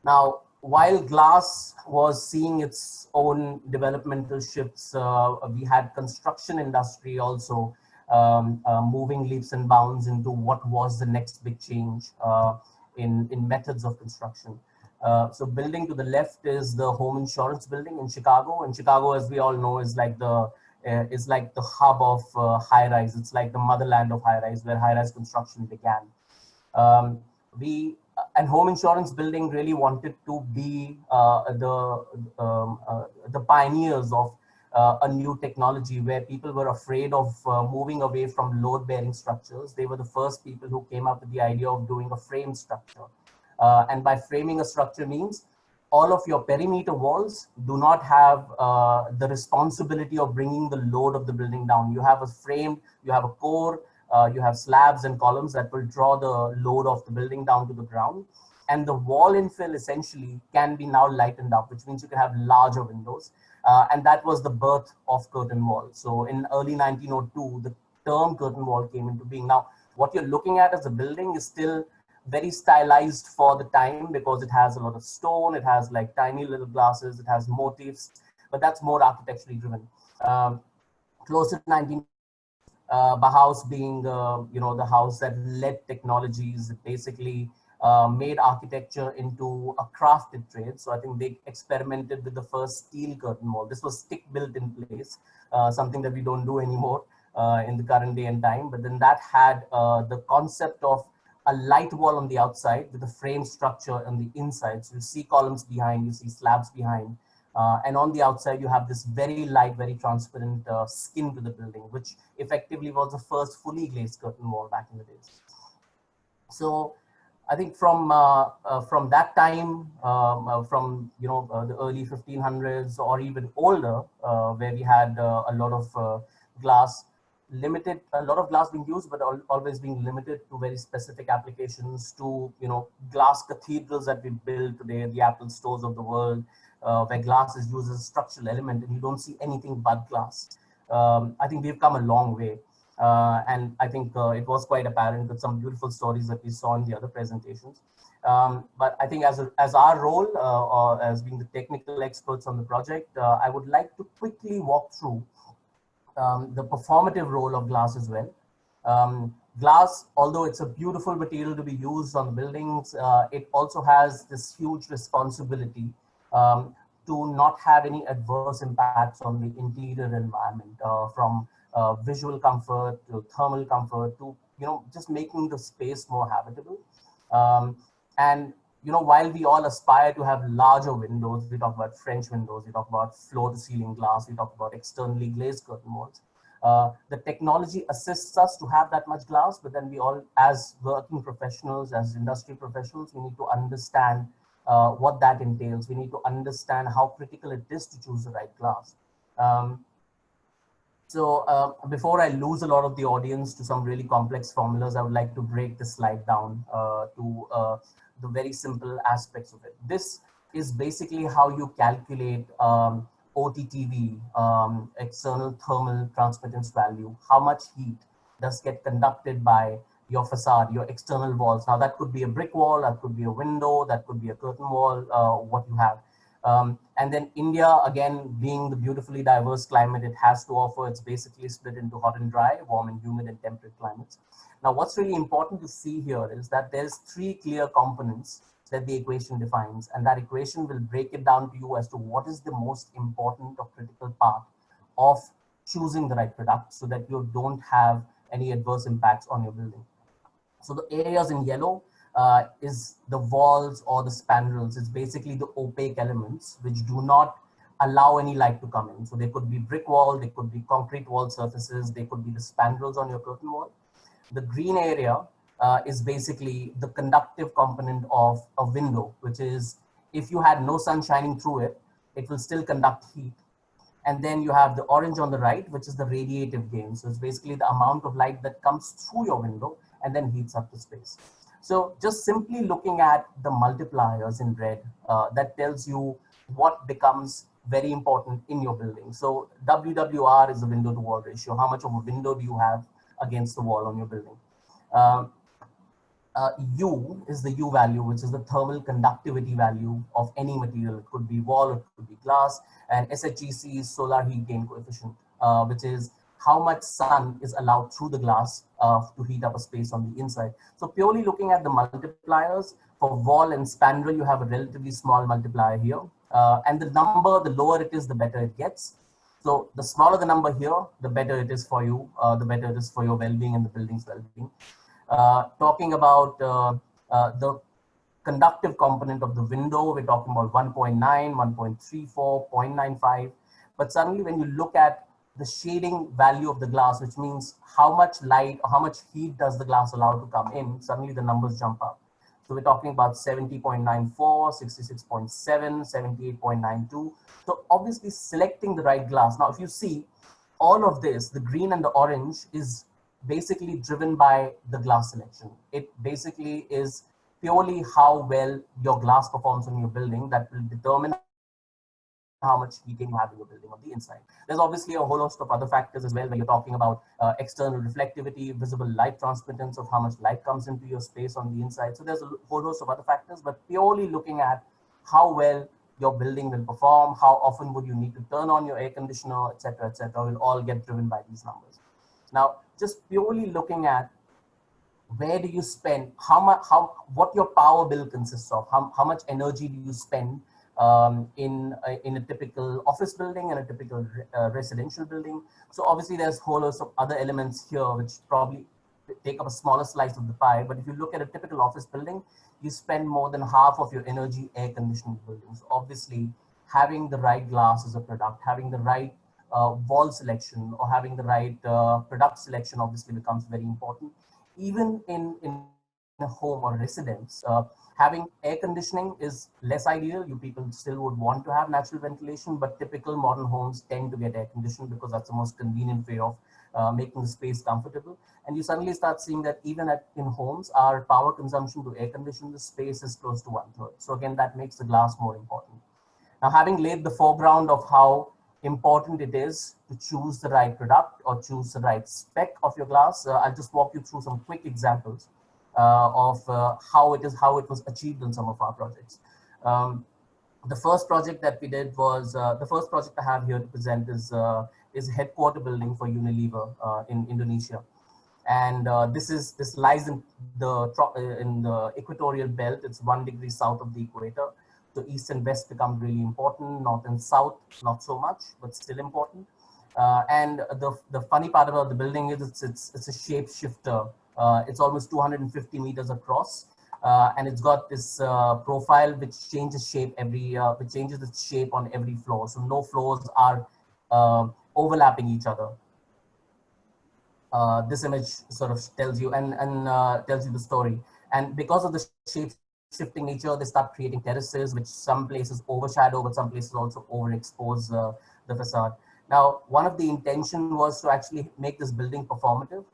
Now, while glass was seeing its own developmental shifts, we had construction industry also moving leaps and bounds into what was the next big change in methods of construction. So building to the left is the home insurance building in Chicago. And Chicago, as we all know, is like the hub of high-rise. It's like the motherland of high-rise, where high-rise construction began. And home insurance building really wanted to be the pioneers of a new technology, where people were afraid of moving away from load-bearing structures. They were the first people who came up with the idea of doing a frame structure. And by framing a structure means all of your perimeter walls do not have the responsibility of bringing the load of the building down. You have a frame, you have a core, you have slabs and columns that will draw the load of the building down to the ground. And the wall infill essentially can be now lightened up, which means you can have larger windows. And that was the birth of curtain wall. So in early 1902, the term curtain wall came into being. Now, what you're looking at as a building is still very stylized for the time, because it has a lot of stone, it has like tiny little glasses, it has motifs, but that's more architecturally driven. Close to 19, Bauhaus being the house that led technologies, it basically made architecture into a crafted trade. So I think they experimented with the first steel curtain wall. This was stick built in place, something that we don't do anymore in the current day and time. But then that had the concept of a light wall on the outside with a frame structure on the inside. So you see columns behind, you see slabs behind. And on the outside, you have this very light, very transparent skin to the building, which effectively was the first fully glazed curtain wall back in the days. So I think from that time, from the early 1500s or even older, where we had a lot of glass, a lot of glass being used, but always being limited to very specific applications, to glass cathedrals that we build today, the Apple stores of the world, where glass is used as a structural element, and you don't see anything but glass. I think we've come a long way. And I think it was quite apparent with some beautiful stories that we saw in the other presentations. But I think as our role, or as being the technical experts on the project, I would like to quickly walk through the performative role of glass as well. Glass, although it's a beautiful material to be used on buildings, it also has this huge responsibility to not have any adverse impacts on the interior environment, from visual comfort to thermal comfort to just making the space more habitable. And while we all aspire to have larger windows, we talk about French windows, we talk about floor-to-ceiling glass, we talk about externally glazed curtain walls. The technology assists us to have that much glass, but then we all, as working professionals, as industry professionals, we need to understand what that entails. We need to understand how critical it is to choose the right glass. So before I lose a lot of the audience to some really complex formulas, I would like to break this slide down to the very simple aspects of it. This is basically how you calculate OTTV, external thermal transmittance value. How much heat does get conducted by your facade, your external walls. Now that could be a brick wall, that could be a window, that could be a curtain wall, what you have. And then India, again, being the beautifully diverse climate it has to offer, it's basically split into hot and dry, warm and humid, and temperate climates. Now, what's really important to see here is that there's three clear components that the equation defines, and that equation will break it down to you as to what is the most important or critical part of choosing the right product so that you don't have any adverse impacts on your building. So the areas in yellow is the walls or the spandrels. It's basically the opaque elements which do not allow any light to come in. So they could be brick wall, they could be concrete wall surfaces, they could be the spandrels on your curtain wall. The green area is basically the conductive component of a window, which is if you had no sun shining through it, it will still conduct heat. And then you have the orange on the right, which is the radiative gain. So it's basically the amount of light that comes through your window and then heats up the space. So just simply looking at the multipliers in red, that tells you what becomes very important in your building. So WWR is the window to wall ratio. How much of a window do you have against the wall on your building? U is the U value, which is the thermal conductivity value of any material. It could be wall, it could be glass, and SHEC is solar heat gain coefficient, which is how much sun is allowed through the glass to heat up a space on the inside. So purely looking at the multipliers for wall and spandrel, you have a relatively small multiplier here. And the number, the lower it is, the better it gets. So the smaller the number here, the better it is for you, the better it is for your well-being and the building's well-being. Talking about the conductive component of the window, we're talking about 1.9, 1.34, 0.95. But suddenly when you look at the shading value of the glass, which means how much light or how much heat does the glass allow to come in, suddenly the numbers jump up. So we're talking about 70.94, 66.7, 78.92. So obviously selecting the right glass. Now, if you see all of this, the green and the orange is basically driven by the glass selection. It basically is purely how well your glass performs on your building that will determine how much heating you have in your building on the inside. There's obviously a whole host of other factors as well, where you're talking about external reflectivity, visible light transmittance of how much light comes into your space on the inside. So there's a whole host of other factors, but purely looking at how well your building will perform, how often would you need to turn on your air conditioner, etc., will all get driven by these numbers. Now, just purely looking at where do you spend, what your power bill consists of, how much energy do you spend in a typical office building and a typical residential building. So obviously there's a whole host of other elements here which probably take up a smaller slice of the pie. But if you look at a typical office building, you spend more than half of your energy air conditioning buildings. Obviously, having the right glass as a product, having the right wall selection, or having the right product selection obviously becomes very important. Even in a home or residence, having air conditioning is less ideal. You people still would want to have natural ventilation, but typical modern homes tend to get air conditioned because that's the most convenient way of making the space comfortable. And you suddenly start seeing that even in homes, our power consumption to air condition the space is close to 1/3. So again, that makes the glass more important. Now, having laid the foreground of how important it is to choose the right product or choose the right spec of your glass, I'll just walk you through some quick examples of how it was achieved in some of our projects. The first project that we did was the first project I have here to present is a headquarter building for Unilever in Indonesia, and this lies in the equatorial belt. It's 1 degree south of the equator. So east and west become really important. North and south, not so much, but still important. And the funny part about the building is it's a shapeshifter. It's almost 250 meters across, and it's got this profile which changes shape which changes its shape on every floor. So no floors are overlapping each other. This image sort of tells you tells you the story. And because of the shape-shifting nature, they start creating terraces, which some places overshadow, but some places also overexpose the facade. Now, one of the intention was to actually make this building performative.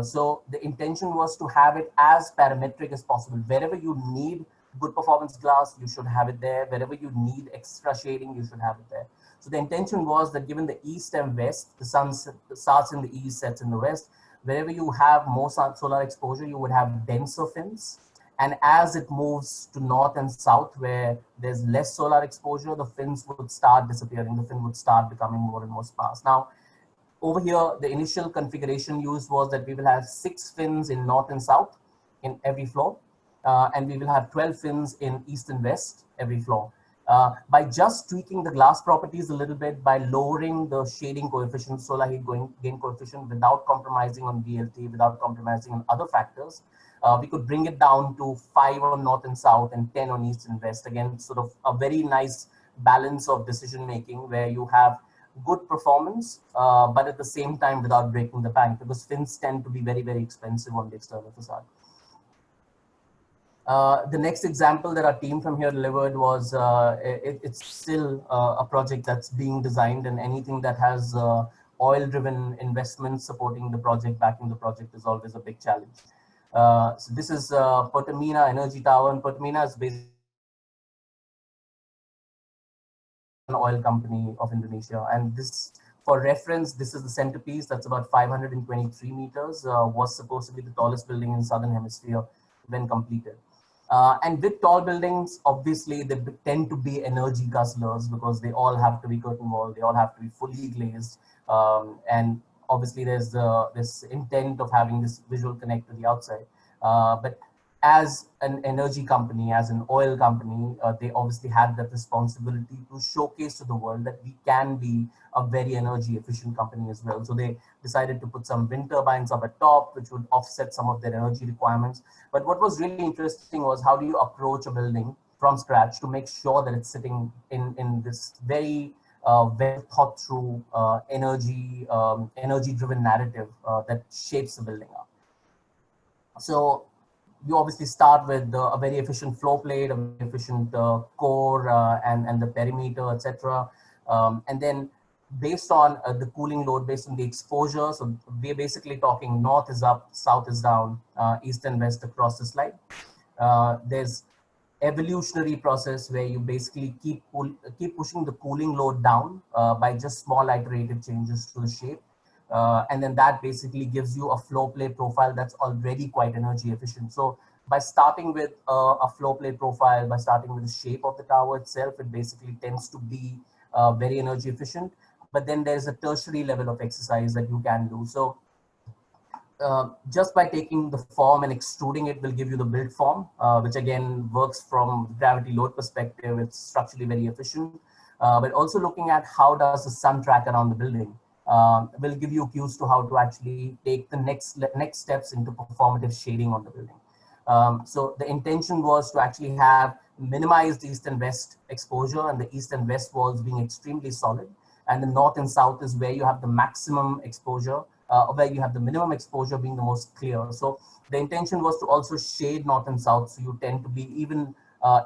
So the intention was to have it as parametric as possible. Wherever you need good performance glass, you should have it there. Wherever you need extra shading, you should have it there. So the intention was that given the east and west, the sun starts in the east, sets in the west. Wherever you have more solar exposure, you would have denser fins. And as it moves to north and south, where there's less solar exposure, the fins would start disappearing. The fin would start becoming more and more sparse. Now, over here, the initial configuration used was that we will have 6 fins in north and south in every floor. and we will have 12 fins in east and west every floor. By just tweaking the glass properties a little bit, by lowering the shading coefficient, solar heat gain coefficient, without compromising on VLT, without compromising on other factors, we could bring it down to 5 on north and south and 10 on east and west. Again, sort of a very nice balance of decision making where you have good performance, but at the same time without breaking the bank, because fins tend to be very, very expensive on the external facade. The next example that our team from here delivered was, it's still a project that's being designed, and anything that has oil-driven investment supporting the project, backing the project, is always a big challenge. So this is Pertamina Energy Tower, and Pertamina is basically an oil company of Indonesia. And this, for reference, this is the centerpiece that's about 523 meters, was supposed to be the tallest building in Southern Hemisphere when completed. And with tall buildings, obviously, they tend to be energy guzzlers because they all have to be curtain wall, they all have to be fully glazed. And obviously, there's this intent of having this visual connect to the outside. But as an energy company, as an oil company, they obviously had that responsibility to showcase to the world that we can be a very energy efficient company as well. So they decided to put some wind turbines up at top, which would offset some of their energy requirements. But what was really interesting was, how do you approach a building from scratch to make sure that it's sitting in this very well thought through energy driven narrative that shapes the building up. So you obviously start with a very efficient flow plate, a very efficient core, and the perimeter, etc. And then based on the cooling load, based on the exposure, so we're basically talking north is up, south is down, east and west across the slide. There's evolutionary process where you basically keep pushing the cooling load down by just small iterative changes to the shape. And then that basically gives you a flow plate profile that's already quite energy efficient. So by starting with a flow plate profile, by starting with the shape of the tower itself, it basically tends to be very energy efficient. But then there's a tertiary level of exercise that you can do. So just by taking the form and extruding it will give you the build form, which again works from gravity load perspective. It's structurally very efficient. But also looking at how does the sun track around the building. Will give you cues to how to actually take the next steps into performative shading on the building. So the intention was to actually have minimized east and west exposure, and the east and west walls being extremely solid, and the north and south is where you have the maximum exposure, where you have the minimum exposure being the most clear. So the intention was to also shade north and south, so you tend to be even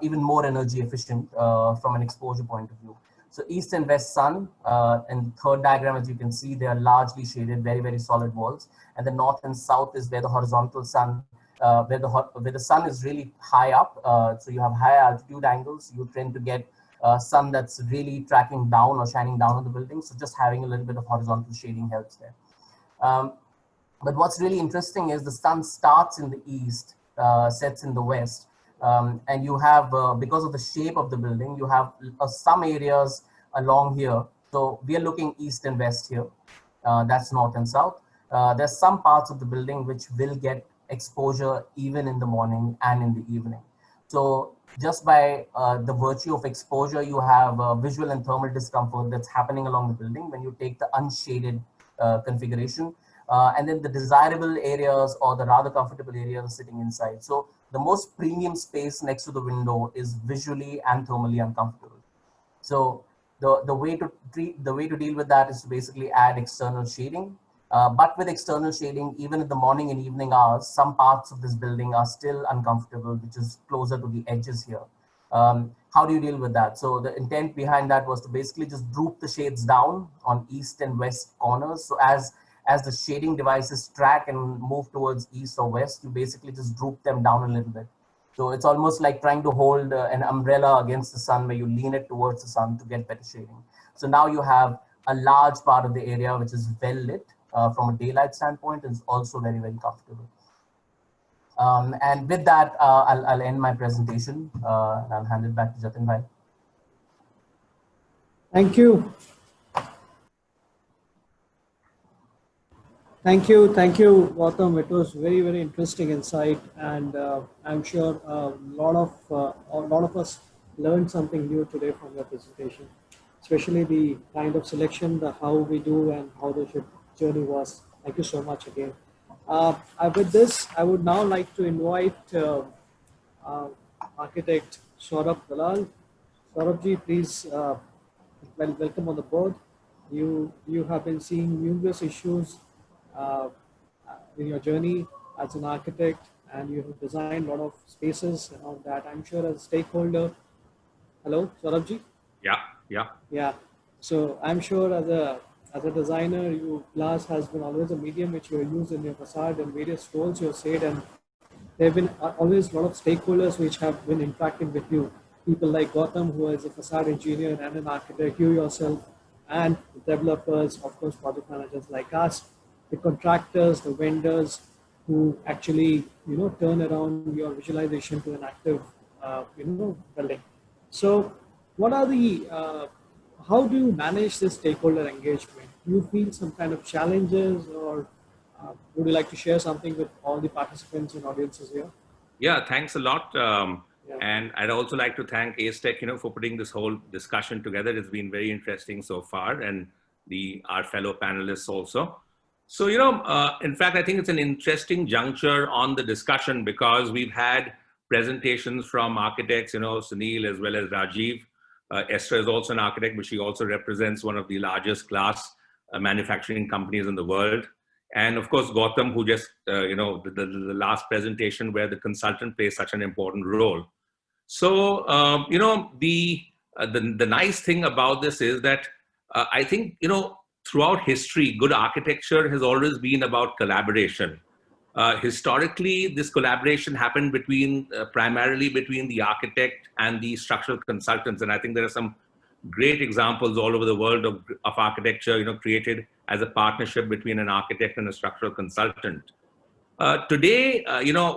more energy efficient from an exposure point of view. So east and west sun, and third diagram, as you can see, they are largely shaded, very, very solid walls. And the north and south is where the horizontal sun, where the sun is really high up. So you have high altitude angles. You tend to get sun that's really tracking down or shining down on the building. So just having a little bit of horizontal shading helps there. But what's really interesting is the sun starts in the east, sets in the west. And you have, because of the shape of the building, you have some areas along here. So we are looking east and west here. That's north and south. There's some parts of the building which will get exposure even in the morning and in the evening. So just by the virtue of exposure, you have visual and thermal discomfort that's happening along the building when you take the unshaded configuration. And then the desirable areas, or the rather comfortable areas, are sitting inside. So the most premium space next to the window is visually and thermally uncomfortable. So the way to deal with that is to basically add external shading. But with external shading, even in the morning and evening hours, some parts of this building are still uncomfortable, which is closer to the edges here. How do you deal with that? So the intent behind that was to basically just droop the shades down on east and west corners. So as the shading devices track and move towards east or west, you basically just droop them down a little bit. So it's almost like trying to hold an umbrella against the sun, where you lean it towards the sun to get better shading. So now you have a large part of the area which is well lit from a daylight standpoint, and is also very, very comfortable. And with that, I'll end my presentation, and I'll hand it back to Jatin Bhai. Thank you. Thank you, Gautam. It was very, very interesting insight, and I'm sure a lot of us learned something new today from your presentation, especially the kind of selection, the how we do, and how the journey was. Thank you so much again. With this, I would now like to invite uh, architect Saurabh Dalal. Saurabh ji, please welcome on the board. You have been seeing numerous issues uh, in your journey as an architect, and you have designed a lot of spaces and all that. I'm sure as a stakeholder. Hello, Saurabh ji. Yeah, yeah. Yeah. So I'm sure as a designer, glass has been always a medium which you use in your facade and various roles you have said, and there have been always a lot of stakeholders which have been interacting with you. People like Gautam, who is a facade engineer and an architect, you yourself, and the developers, of course, project managers like us, the contractors, the vendors, who actually turn around your visualization to an active building. So, what are the how do you manage this stakeholder engagement? Do you feel some kind of challenges, or would you like to share something with all the participants and audiences here? Yeah, thanks a lot. Yeah. And I'd also like to thank ACETECH, for putting this whole discussion together. It's been very interesting so far, and our fellow panelists also. So, in fact, I think it's an interesting juncture on the discussion because we've had presentations from architects, Sunil as well as Rajiv. Esther is also an architect, but she also represents one of the largest glass manufacturing companies in the world. And of course, Gautam, who just, the last presentation where the consultant plays such an important role. So, the nice thing about this is that I think, throughout history, good architecture has always been about collaboration. Historically, this collaboration happened primarily between the architect and the structural consultants. And I think there are some great examples all over the world of architecture, created as a partnership between an architect and a structural consultant. Today,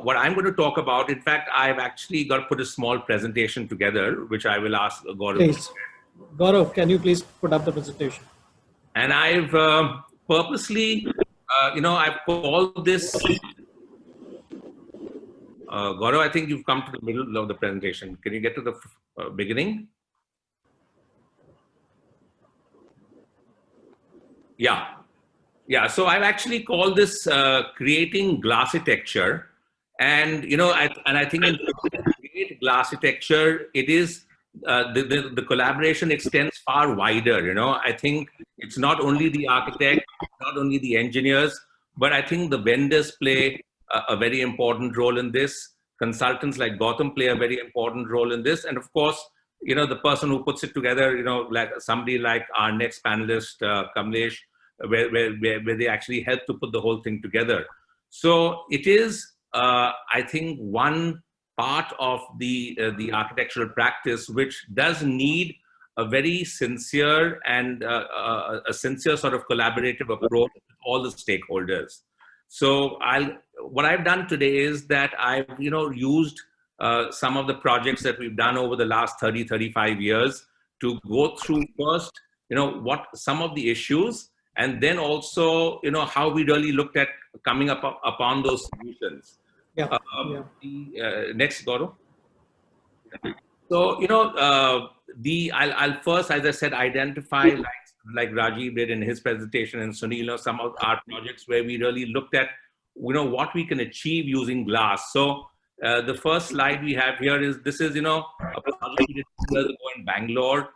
what I'm going to talk about, in fact, I've actually got to put a small presentation together, which I will ask Gaurav. Please. Gaurav, can you please put up the presentation? And I've purposely, I've called this, Gaurav, I think you've come to the middle of the presentation. Can you get to the beginning? Yeah. Yeah, so I've actually called this creating glassitecture. And, I think in create glassitecture, it is, the collaboration extends far wider, I think it's not only the architect, not only the engineers, but I think the vendors play a very important role in this. Consultants like Gautam play a very important role in this. And of course, the person who puts it together, like somebody like our next panelist, Kamlesh, where they actually help to put the whole thing together. So it is, I think, one part of the architectural practice which does need a very sincere and a sincere sort of collaborative approach with all the stakeholders. So what I've done today is that I've used some of the projects that we've done over the last 35 years to go through first, what some of the issues, and then also, how we really looked at coming upon those solutions. Yeah. Next, Gaurav. So, I'll first, as I said, identify, like Rajiv did in his presentation, and Sunil, some of our projects where we really looked at, what we can achieve using glass. So, the first slide we have here is, this is, a project we did years ago in Bangalore.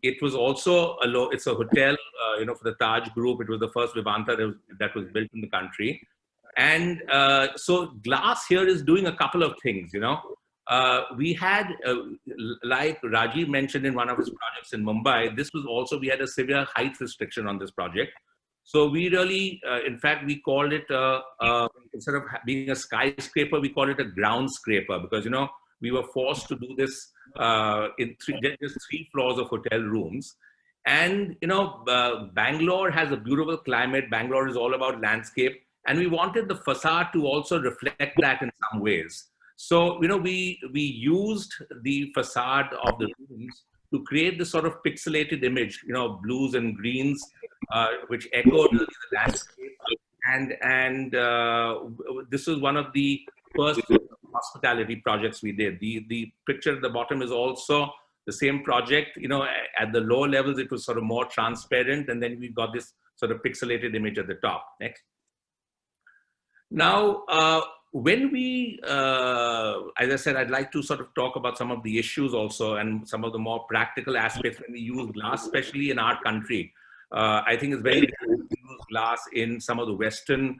It was also it's a hotel, for the Taj Group. It was the first Vivanta that was built in the country. And so glass here is doing a couple of things, we had, like Rajiv mentioned in one of his projects in Mumbai, we had a severe height restriction on this project. So we really, in fact, we called it, instead of being a skyscraper, we called it a ground scraper, because, we were forced to do this in just 3 floors of hotel rooms. And, Bangalore has a beautiful climate. Bangalore is all about landscape. And we wanted the facade to also reflect that in some ways. So, we used the facade of the rooms to create this sort of pixelated image, blues and greens, which echoed the landscape. This was one of the first hospitality projects we did. The picture at the bottom is also the same project. You know, at the lower levels, it was sort of more transparent, and then we got this sort of pixelated image at the top. Next. Now, when we, as I said, I'd like to sort of talk about some of the issues also and some of the more practical aspects when we use glass, especially in our country. I think it's very difficult to use glass in some of the Western,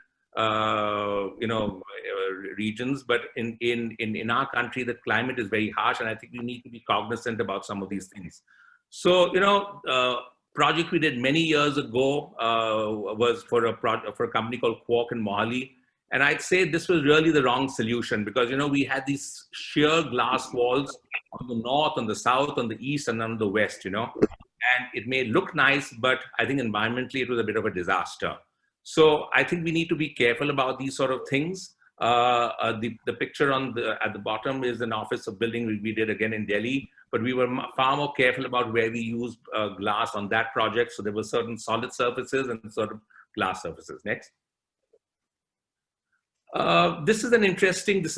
regions, but in our country, the climate is very harsh, and I think we need to be cognizant about some of these things. So, project we did many years ago was for a company called Quark in Mohali. And I'd say this was really the wrong solution because, we had these sheer glass walls on the north, on the south, on the east, and on the west, and it may look nice, but I think environmentally it was a bit of a disaster. So I think we need to be careful about these sort of things. The picture at the bottom is an office of building we did again in Delhi, but we were far more careful about where we used glass on that project. So there were certain solid surfaces and certain glass surfaces. Next. This is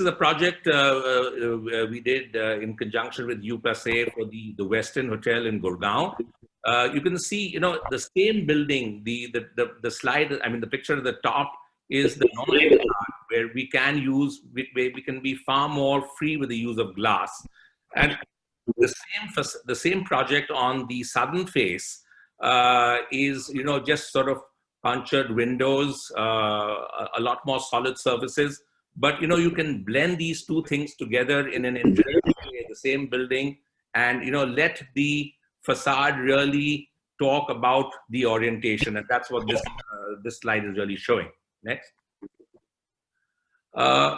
a project we did in conjunction with U+A for the Western Hotel in Gurgaon. You can see, the same building, the slide, I mean, the picture at the top is the non-part where we can be far more free with the use of glass. And the same project on the southern face is, just sort of punctured windows, a lot more solid surfaces. But, you can blend these two things together in an interesting way, the same building, and, let the facade really talk about the orientation. And that's what this slide is really showing. Next. I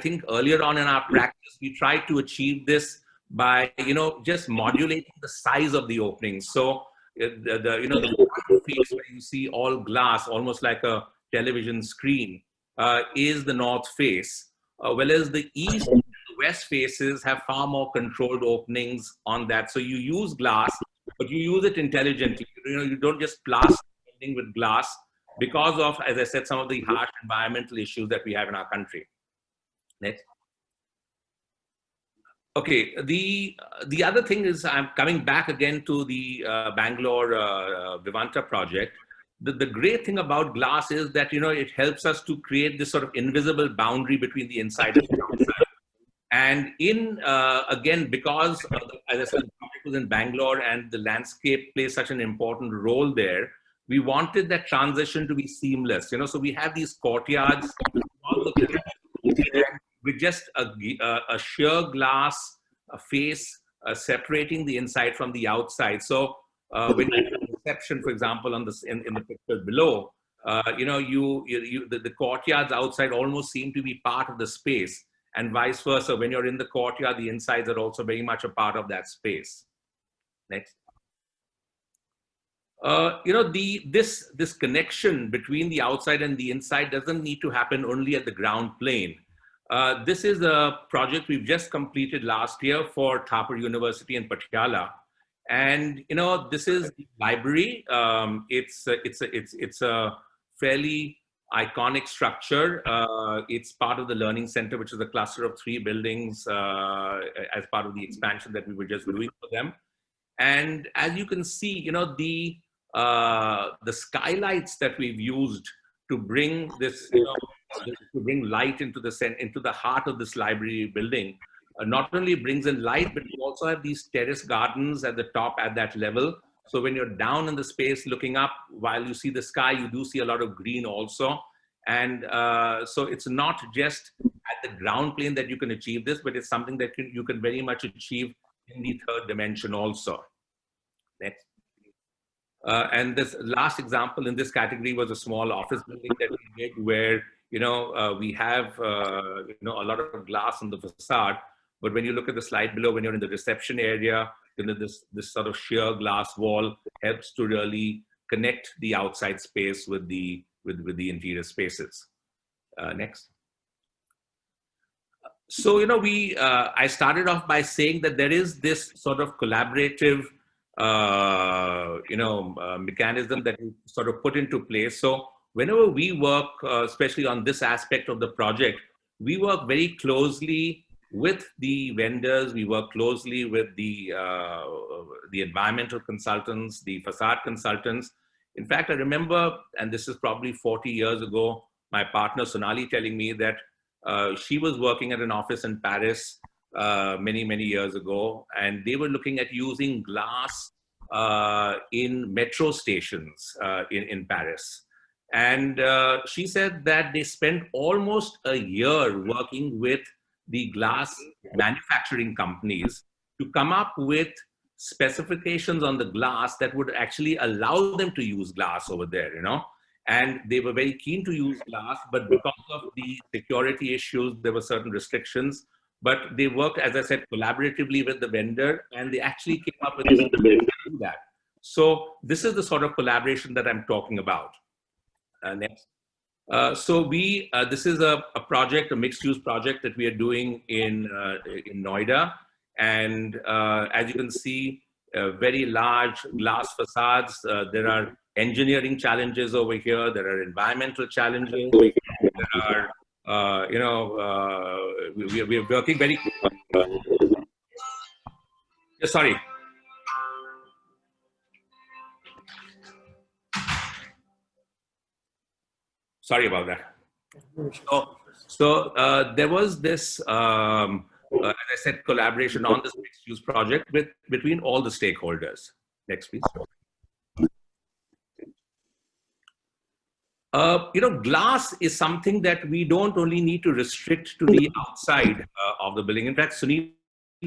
think earlier on in our practice, we tried to achieve this by, just modulating the size of the openings. So the front face where you see all glass, almost like a television screen, is the north face, whereas the east and the west faces have far more controlled openings on that. So you use glass, but you use it intelligently. You don't just plaster everything with glass because of, as I said, some of the harsh environmental issues that we have in our country. Next. Okay, the other thing is I'm coming back again to the Bangalore Vivanta project. The great thing about glass is that, it helps us to create this sort of invisible boundary between the inside and the outside. And again, because, as I said, the project was in Bangalore and the landscape plays such an important role there, we wanted that transition to be seamless. So we have these courtyards with just a sheer glass face separating the inside from the outside. So when you have a reception, for example, in the picture below, the courtyards outside almost seem to be part of the space, and vice versa. When you're in the courtyard, the insides are also very much a part of that space. Next. This connection between the outside and the inside doesn't need to happen only at the ground plane. This is a project we've just completed last year for Thapar University in Patiala. And, this is the library. It's a fairly iconic structure. It's part of the Learning Center, which is a cluster of 3 buildings as part of the expansion that we were just doing for them. And as you can see, the skylights that we've used to bring this, to bring light into the heart of this library building, not only brings in light, but you also have these terrace gardens at the top at that level. So when you're down in the space looking up, while you see the sky, you do see a lot of green also. And so it's not just at the ground plane that you can achieve this, but it's something that you can very much achieve in the 3rd dimension also. Next. And this last example in this category was a small office building that we did where, we have, a lot of glass on the facade. But when you look at the slide below, when you're in the reception area, this sort of sheer glass wall helps to really connect the outside space with the interior spaces. Next. So, I started off by saying that there is this sort of collaborative mechanism that we sort of put into place. So whenever we work, especially on this aspect of the project, we work very closely with the vendors. We work closely with the environmental consultants, the facade consultants. In fact, I remember, and this is probably 40 years ago, my partner Sonali telling me that she was working at an office in Paris many, many years ago, and they were looking at using glass in metro stations in Paris. And she said that they spent almost a year working with the glass manufacturing companies to come up with specifications on the glass that would actually allow them to use glass over there, And they were very keen to use glass, but because of the security issues, there were certain restrictions. But they worked, as I said, collaboratively with the vendor, and they actually came up with that. So this is the sort of collaboration that I'm talking about. Next. This is a project, a mixed-use project that we are doing in Noida. And as you can see, very large glass facades. There are engineering challenges over here. There are environmental challenges. There are, we are working very. Sorry. Sorry about that. So there was this, as I said, collaboration on this mixed-use project between all the stakeholders. Next, please. Glass is something that we don't only need to restrict to the outside of the building. In fact, Sunil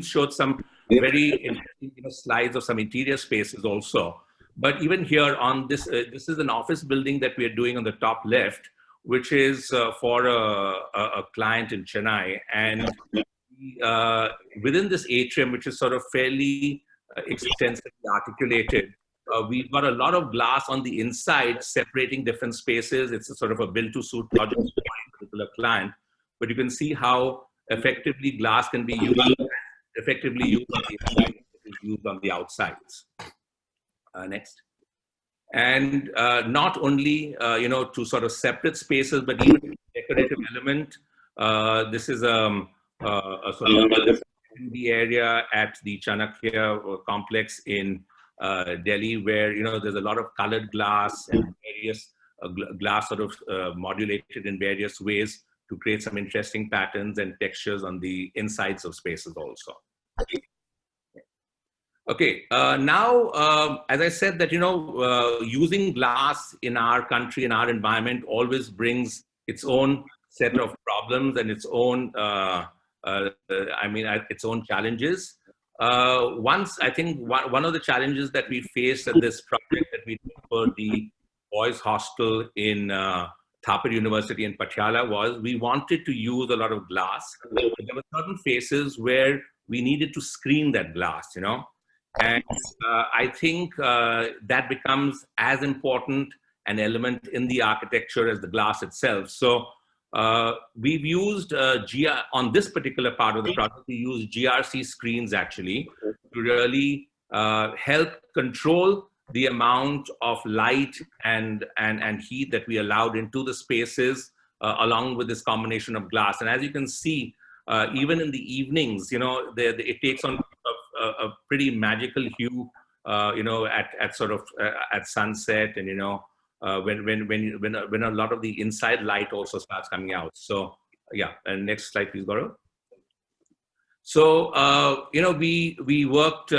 showed some very interesting slides of some interior spaces also. But even here on this, this is an office building that we are doing on the top left, which is for a client in Chennai. And within this atrium, which is sort of fairly extensively articulated, we've got a lot of glass on the inside separating different spaces. It's a sort of a build-to-suit project for a particular client. But you can see how effectively glass can be used, effectively used on the inside, used on the outsides. Next. And not only, to sort of separate spaces, but even decorative element. This is a sort of in the area at the Chanakya complex in Delhi, where, there's a lot of colored glass and various glass sort of modulated in various ways to create some interesting patterns and textures on the insides of spaces also. Okay, now, as I said that, using glass in our country, in our environment, always brings its own set of problems and its own, its own challenges. I think one of the challenges that we faced at this project that we did for the boys' hostel in Thapar University in Patiala was we wanted to use a lot of glass. But there were certain phases where we needed to screen that glass, And I think that becomes as important an element in the architecture as the glass itself. So we've used, on this particular part of the project, we used GRC screens actually to really help control the amount of light and heat that we allowed into the spaces along with this combination of glass. And as you can see, even in the evenings, it takes on a pretty magical hue, at sort of at sunset, and when a lot of the inside light also starts coming out. So yeah, and next slide, please, Gaurav. So we worked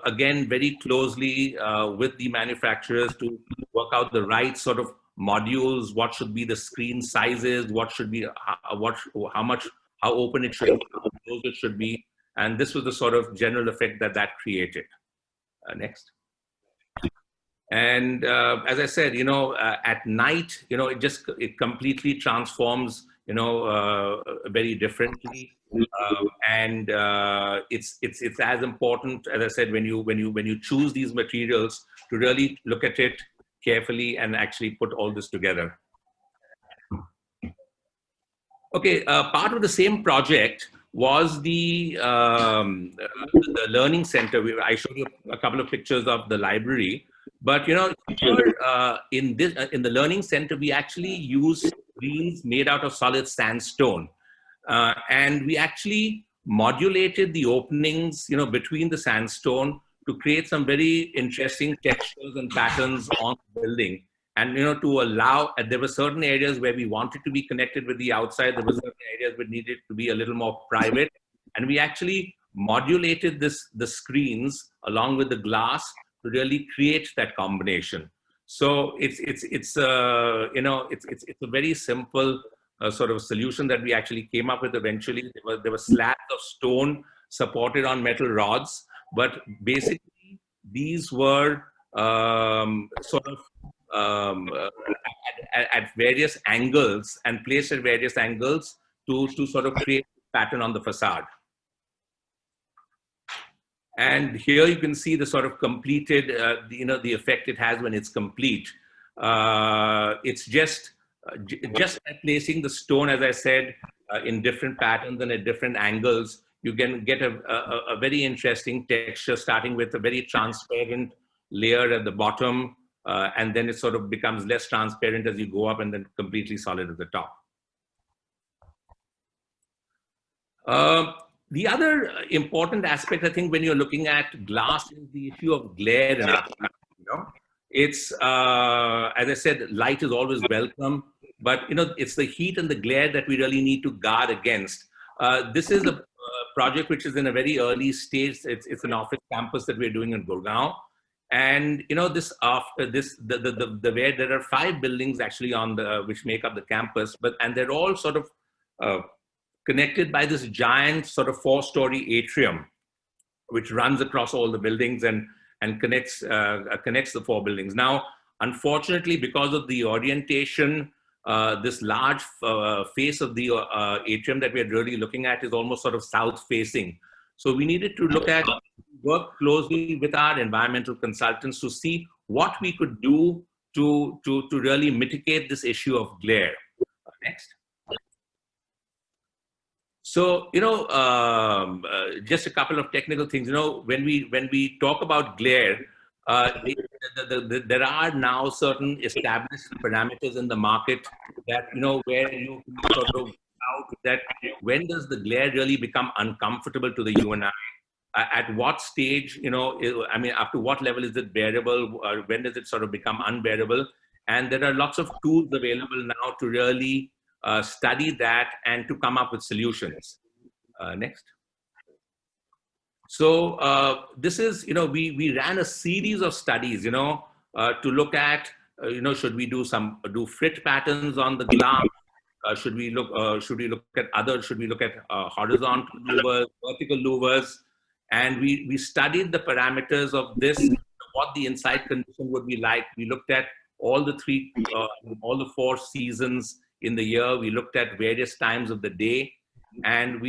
again very closely with the manufacturers to work out the right sort of modules. What should be the screen sizes? What should be how open it should be, how close it should be. And this was the sort of general effect that created. Next. And as I said, at night, it completely transforms, very differently. And it's as important, as I said, when you choose these materials, to really look at it carefully and actually put all this together. Okay, part of the same project, was the learning center. I showed you a couple of pictures of the library, but here, in the learning center, we actually use screens made out of solid sandstone, and we actually modulated the openings, between the sandstone to create some very interesting textures and patterns on the building. And, to allow, there were certain areas where we wanted to be connected with the outside. There were certain areas where needed to be a little more private. And we actually modulated the screens along with the glass to really create that combination. So it's a very simple sort of solution that we actually came up with eventually. There were slabs of stone supported on metal rods, but basically these were sort of at various angles and placed at various angles to sort of create a pattern on the facade. And here you can see the sort of completed, the effect it has when it's complete. It's just by placing the stone, as I said, in different patterns and at different angles, you can get a very interesting texture, starting with a very transparent layer at the bottom, and then it sort of becomes less transparent as you go up, and then completely solid at the top. The other important aspect, I think, when you're looking at glass is the issue of glare in our life, It's, as I said, light is always welcome, but, it's the heat and the glare that we really need to guard against. This is a project which is in a very early stage. It's an office campus that we're doing in Gurgaon. And where there are 5 buildings actually which make up the campus, and they're all sort of connected by this giant sort of 4-story atrium, which runs across all the buildings and connects the 4 buildings. Now, unfortunately, because of the orientation, this large face of the atrium that we're really looking at is almost sort of south facing. So we needed to work closely with our environmental consultants to see what we could do to really mitigate this issue of glare. Next. So, just a couple of technical things. When we talk about glare, there are now certain established parameters in the market that, where you can sort of out that when does the glare really become uncomfortable to the human eye? At what stage, up to what level is it bearable? When does it sort of become unbearable? And there are lots of tools available now to really study that and to come up with solutions. Next. So this is, we ran a series of studies, to look at, should we do frit patterns on the glass? Should we look at horizontal louvers, vertical louvers? And we studied the parameters of this, what the inside condition would be like. We looked at all the 4 seasons in the year. We looked at various times of the day, and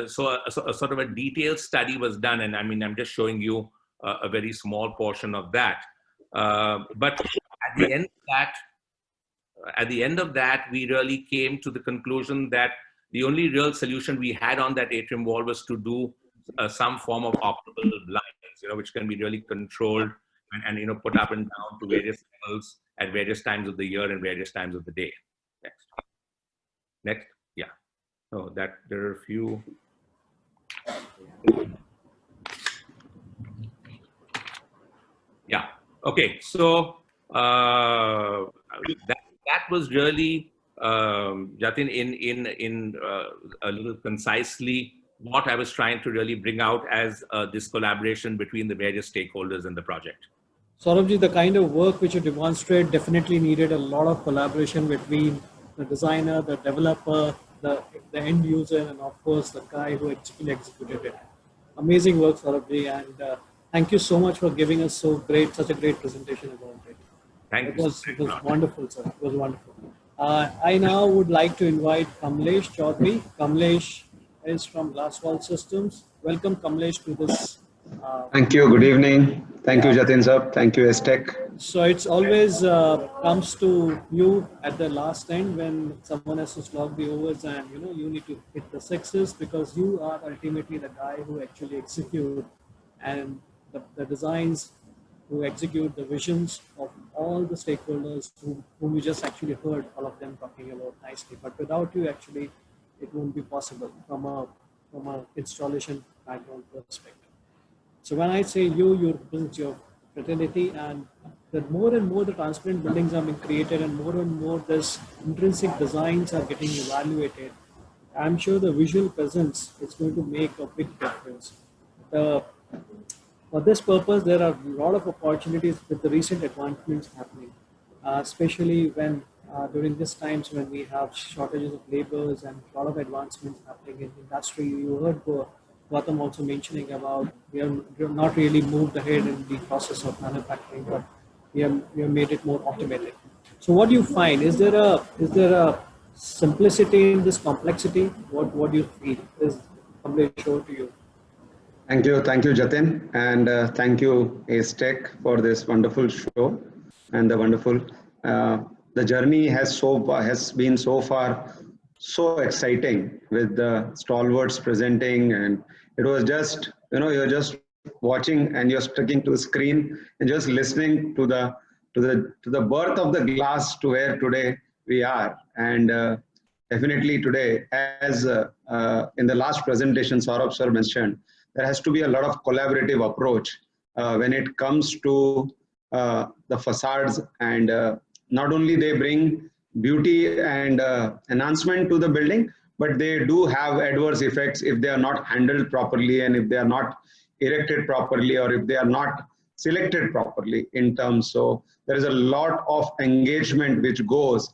so a sort of a detailed study was done. And I'm just showing you a very small portion of that. But at the end of that, we really came to the conclusion that the only real solution we had on that atrium wall was to do some form of optical blinds, which can be really controlled and put up and down to various levels at various times of the year and various times of the day. Next. Yeah. So there are a few. Yeah. Okay. So that was really, Jatin, in a little concisely what I was trying to really bring out as this collaboration between the various stakeholders in the project. Saurabhji, the kind of work which you demonstrate definitely needed a lot of collaboration between the designer, the developer, the end user, and of course the guy who actually executed it. Amazing work, Saurabhji, and thank you so much for giving us such a great presentation about it. Thank you. It was wonderful, sir. It was wonderful. I now would like to invite Kamlesh Chaudhary. Kamlesh is from Glasswall Systems. Welcome, Kamlesh, to this. Thank you. Good evening. Thank you, Jatin sir. Thank you, ACETECH. So it's always comes to you at the last end when someone has to slog the overs, and you need to hit the sixes, because you are ultimately the guy who actually execute, and the designs, who execute the visions of all the stakeholders whom you just actually heard all of them talking about nicely. But without you, actually, it won't be possible from a installation background perspective. So when I say you build your fraternity, and the more and more the transparent buildings are being created, and more this intrinsic designs are getting evaluated, I'm sure the visual presence is going to make a big difference. For this purpose, there are a lot of opportunities with the recent advancements happening, especially when during these times when we have shortages of laborers and a lot of advancements happening in industry. You heard Gautam also mentioning about we have not really moved ahead in the process of manufacturing, but we have made it more automated. So what do you find? Is there a simplicity in this complexity? What do you feel? Is Kamlesh, show to you? Thank you, Jatin, and thank you, ACETECH, for this wonderful show and the wonderful. The journey has been so far so exciting with the stalwarts presenting, and it was just you're just watching and you're sticking to the screen and just listening to the birth of the glass to where today we are. And definitely today, as in the last presentation Saurabh sir mentioned, there has to be a lot of collaborative approach when it comes to the facades, and not only they bring beauty and enhancement to the building, but they do have adverse effects if they are not handled properly, and if they are not erected properly, or if they are not selected properly in terms. So there is a lot of engagement which goes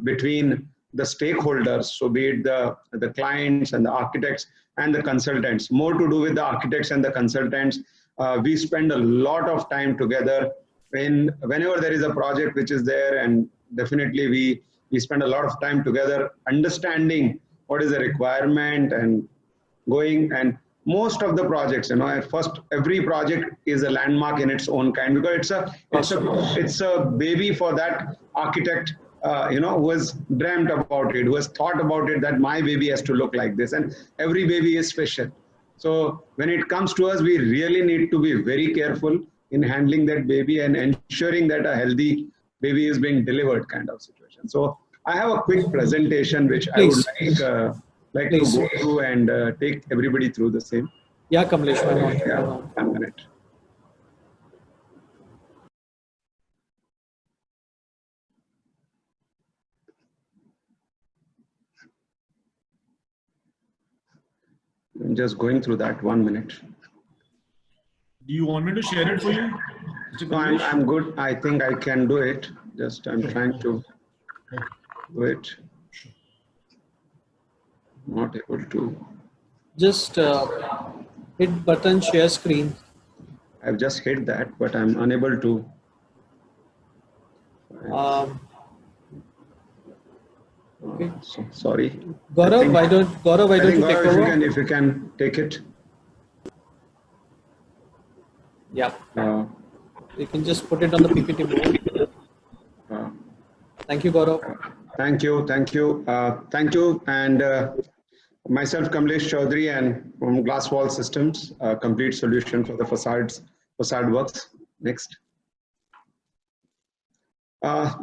between the stakeholders, so be it the clients and the architects and the consultants. More to do with the architects and the consultants. We spend a lot of time together whenever there is a project which is there, and definitely we spend a lot of time together understanding what is the requirement and going. And most of the projects, at first every project is a landmark in its own kind, because it's a baby for that architect who has dreamt about it, who has thought about it, that my baby has to look like this, and every baby is special. So when it comes to us, we really need to be very careful in handling that baby and ensuring that a healthy baby is being delivered, kind of situation. So I have a quick presentation which Please. I would like to go through and take everybody through the same. Yeah, Kamlesh, why not? Yeah, 1 minute. I'm just going through that, 1 minute. Do you want me to share it for you? No, I'm good. I think I can do it. Just I'm trying to do it. Not able to. Just hit button, share screen. I've just hit that, but I'm unable to. Okay. So, sorry. Gaurav, why don't you take over? If you can take it. Yeah. You can just put it on the PPT board. Thank you, Gaurav. Thank you. Thank you. And myself, Kamlesh Chaudhary, and from Glass Wall Systems, a complete solution for the facade works. Next.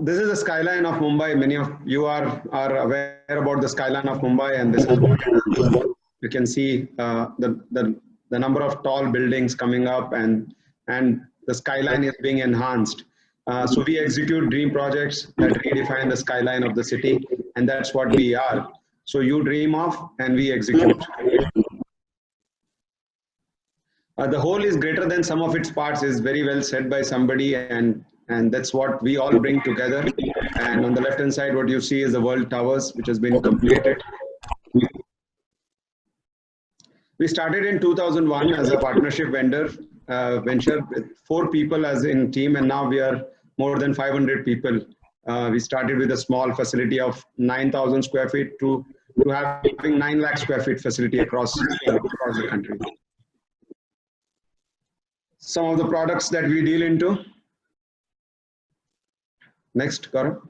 This is the skyline of Mumbai. Many of you are aware about the skyline of Mumbai, and this is what you can see the number of tall buildings coming up, and the skyline is being enhanced. So we execute dream projects that redefine the skyline of the city, and that's what we are. So you dream of, and we execute. The whole is greater than sum of its parts is very well said by somebody, and that's what we all bring together. And on the left hand side, what you see is the World Towers, which has been completed. We started in 2001 as a partnership venture with 4 people as in team, and now we are more than 500 people. We started with a small facility of 9,000 square feet to having 9 lakh square feet facility across the country. Some of the products that we deal into. Next, Gaurav.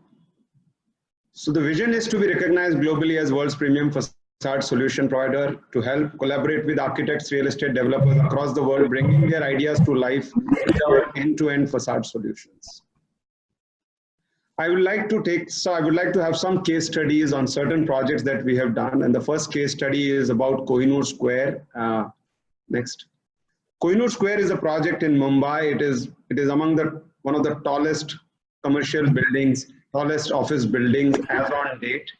So the vision is to be recognized globally as world's premium facade solution provider, to help collaborate with architects, real estate developers across the world, bringing their ideas to life with our end-to-end facade solutions. I would like to have some case studies on certain projects that we have done. And the first case study is about Kohinoor Square. Next. Kohinoor Square is a project in Mumbai. It is among one of the tallest commercial buildings, tallest office buildings as on date.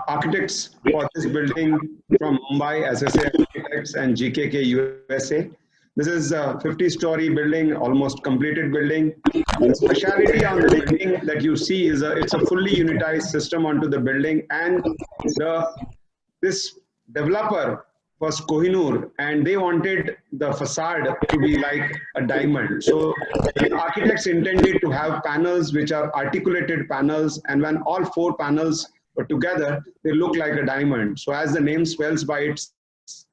Architects for this building from Mumbai, SSA Architects and GKK USA. This is a 50-story building, almost completed building. The speciality on the building that you see is it's a fully unitized system onto the building, and this developer was Kohinoor, and they wanted the facade to be like a diamond. So the architects intended to have panels which are articulated panels, and when all 4 panels are together, they look like a diamond. So as the name spells by its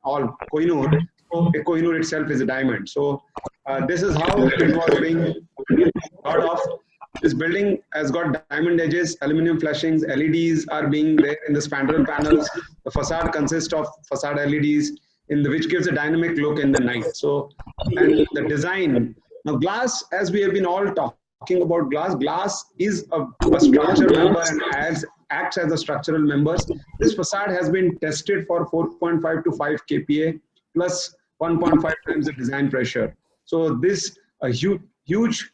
all Kohinoor, Kohinoor itself is a diamond. So this is how it was being thought of. This building has got diamond edges, aluminum flashings, LEDs are being there in the spandrel panels. The facade consists of facade LEDs, which gives a dynamic look in the night. So, and the design. Now glass, as we have been all talking about glass is a structure member and acts as a structural member. This facade has been tested for 4.5 to 5 kPa plus 1.5 times the design pressure. So this a huge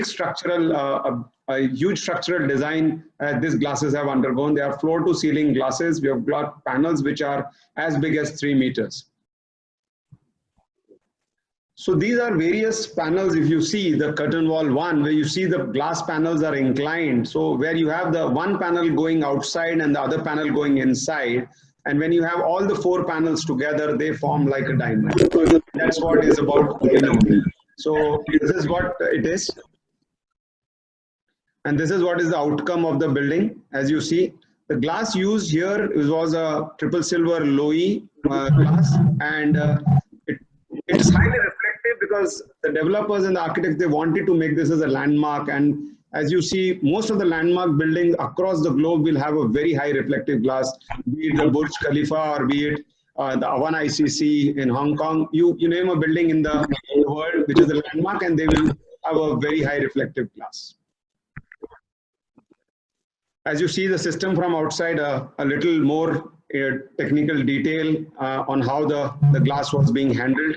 structural design these glasses have undergone. They are floor to ceiling glasses. We have got panels which are as big as 3 meters. So these are various panels. If you see the curtain wall 1, where you see the glass panels are inclined. So where you have the one panel going outside and the other panel going inside. And when you have all the 4 panels together, they form like a diamond. That's what it is about. So this is what it is. And this is what is the outcome of the building. As you see, the glass used here was a triple silver Loe glass, and it is highly reflective because the developers and the architects, they wanted to make this as a landmark. And as you see, most of the landmark buildings across the globe will have a very high reflective glass, be it the Burj Khalifa or be it the Awan ICC in Hong Kong. You name a building in the world which is a landmark, and they will have a very high reflective glass. As you see the system from outside, a little more technical detail on how the glass was being handled.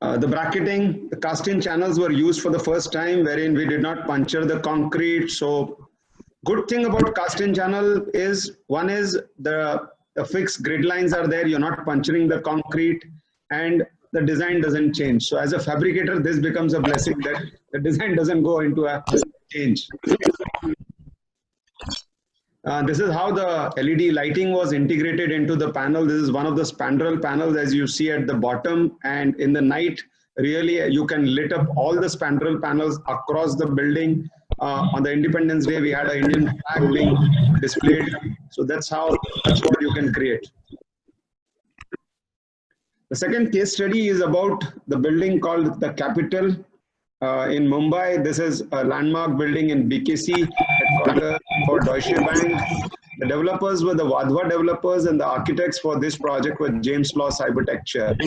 The bracketing, the cast-in channels were used for the first time, wherein we did not puncture the concrete. So good thing about cast-in channel is, one is the fixed grid lines are there, you're not puncturing the concrete, and the design doesn't change. So as a fabricator, this becomes a blessing that the design doesn't go into a change. This is how the LED lighting was integrated into the panel. This is one of the spandrel panels, as you see at the bottom, and in the night, really you can lit up all the spandrel panels across the building. On the Independence Day, we had an Indian flag being displayed. So that's what you can create. The second case study is about the building called the Capitol in Mumbai. This is a landmark building in BKC headquarters for Deutsche Bank. The developers were the Vadhva developers, and the architects for this project were James Law Cybertecture.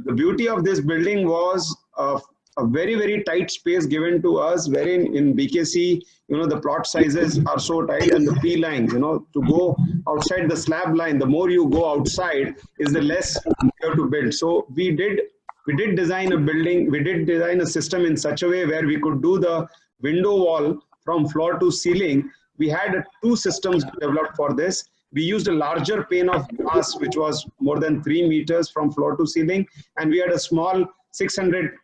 The beauty of this building was a very, very tight space given to us, wherein in BKC, the plot sizes are so tight, and the P line, to go outside the slab line, the more you go outside is the less you have to build. So we did design a building, we did design a system in such a way where we could do the window wall from floor to ceiling. We had 2 systems developed for this. We used a larger pane of glass, which was more than 3 meters from floor to ceiling, and we had a small 600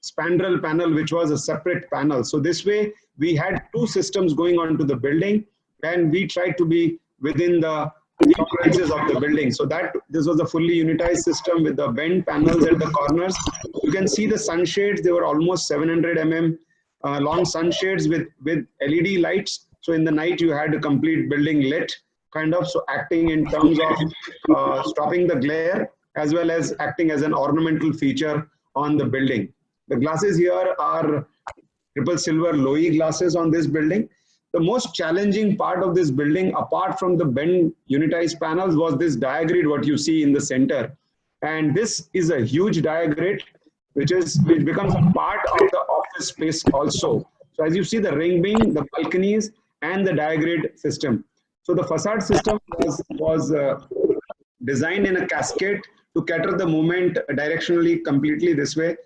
spandrel panel, which was a separate panel. So this way we had 2 systems going on to the building, and we tried to be within the tolerances of the building. So this was a fully unitized system with the bent panels at the corners. You can see the sunshades. They were almost 700 long sunshades with LED lights. So in the night you had a complete building lit, kind of, so acting in terms of stopping the glare as well as acting as an ornamental feature on the building. The glasses here are triple silver Loei glasses on this building. The most challenging part of this building, apart from the bend unitized panels, was this diagrid, what you see in the center. And this is a huge diagrid, which becomes a part of the office space also. So as you see, the ring beam, the balconies, and the diagrid system. So the facade system was designed in a cascade to cater the movement directionally completely this way.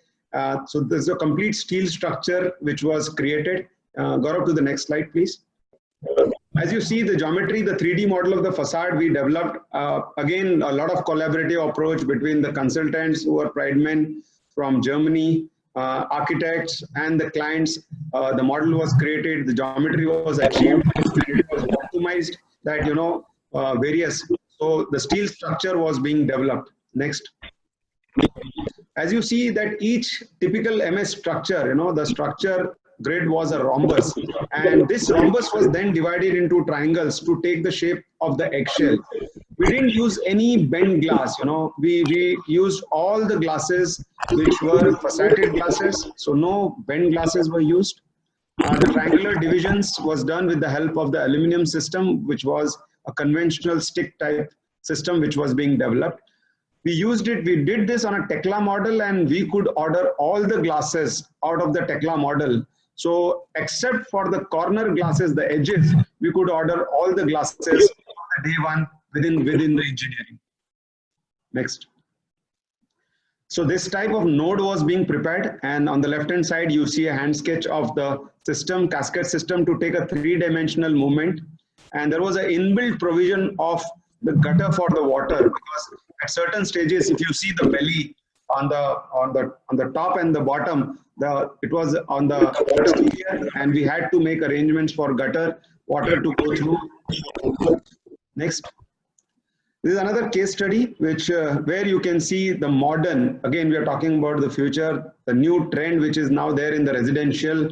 So there's a complete steel structure which was created. Gaurav, to the next slide, please. As you see the geometry, the 3D model of the facade we developed, again, a lot of collaborative approach between the consultants who are Pridemen from Germany, architects and the clients. The model was created, the geometry was achieved, and it was optimized that, you know, various. So the steel structure was being developed. Next. As you see that each typical MS structure, you know, the structure grid was a rhombus, and this rhombus was then divided into triangles to take the shape of the eggshell. We didn't use any bent glass, you know, we used all the glasses which were faceted glasses, so no bent glasses were used. The triangular divisions was done with the help of the aluminum system, which was a conventional stick type system which was being developed. We did this on a Tekla model, and we could order all the glasses out of the Tekla model. So except for the corner glasses, the edges, we could order all the glasses on the day one within the engineering. Next. So this type of node was being prepared, and on the left hand side you see a hand sketch of the system, cascade system, to take a 3-dimensional movement. And there was an inbuilt provision of the gutter for the water, because at certain stages, if you see the belly on the top and the bottom, it was on the exterior, and we had to make arrangements for gutter water to go through. Next. This is another case study which where you can see the modern, again we are talking about the future, the new trend which is now there in the residential.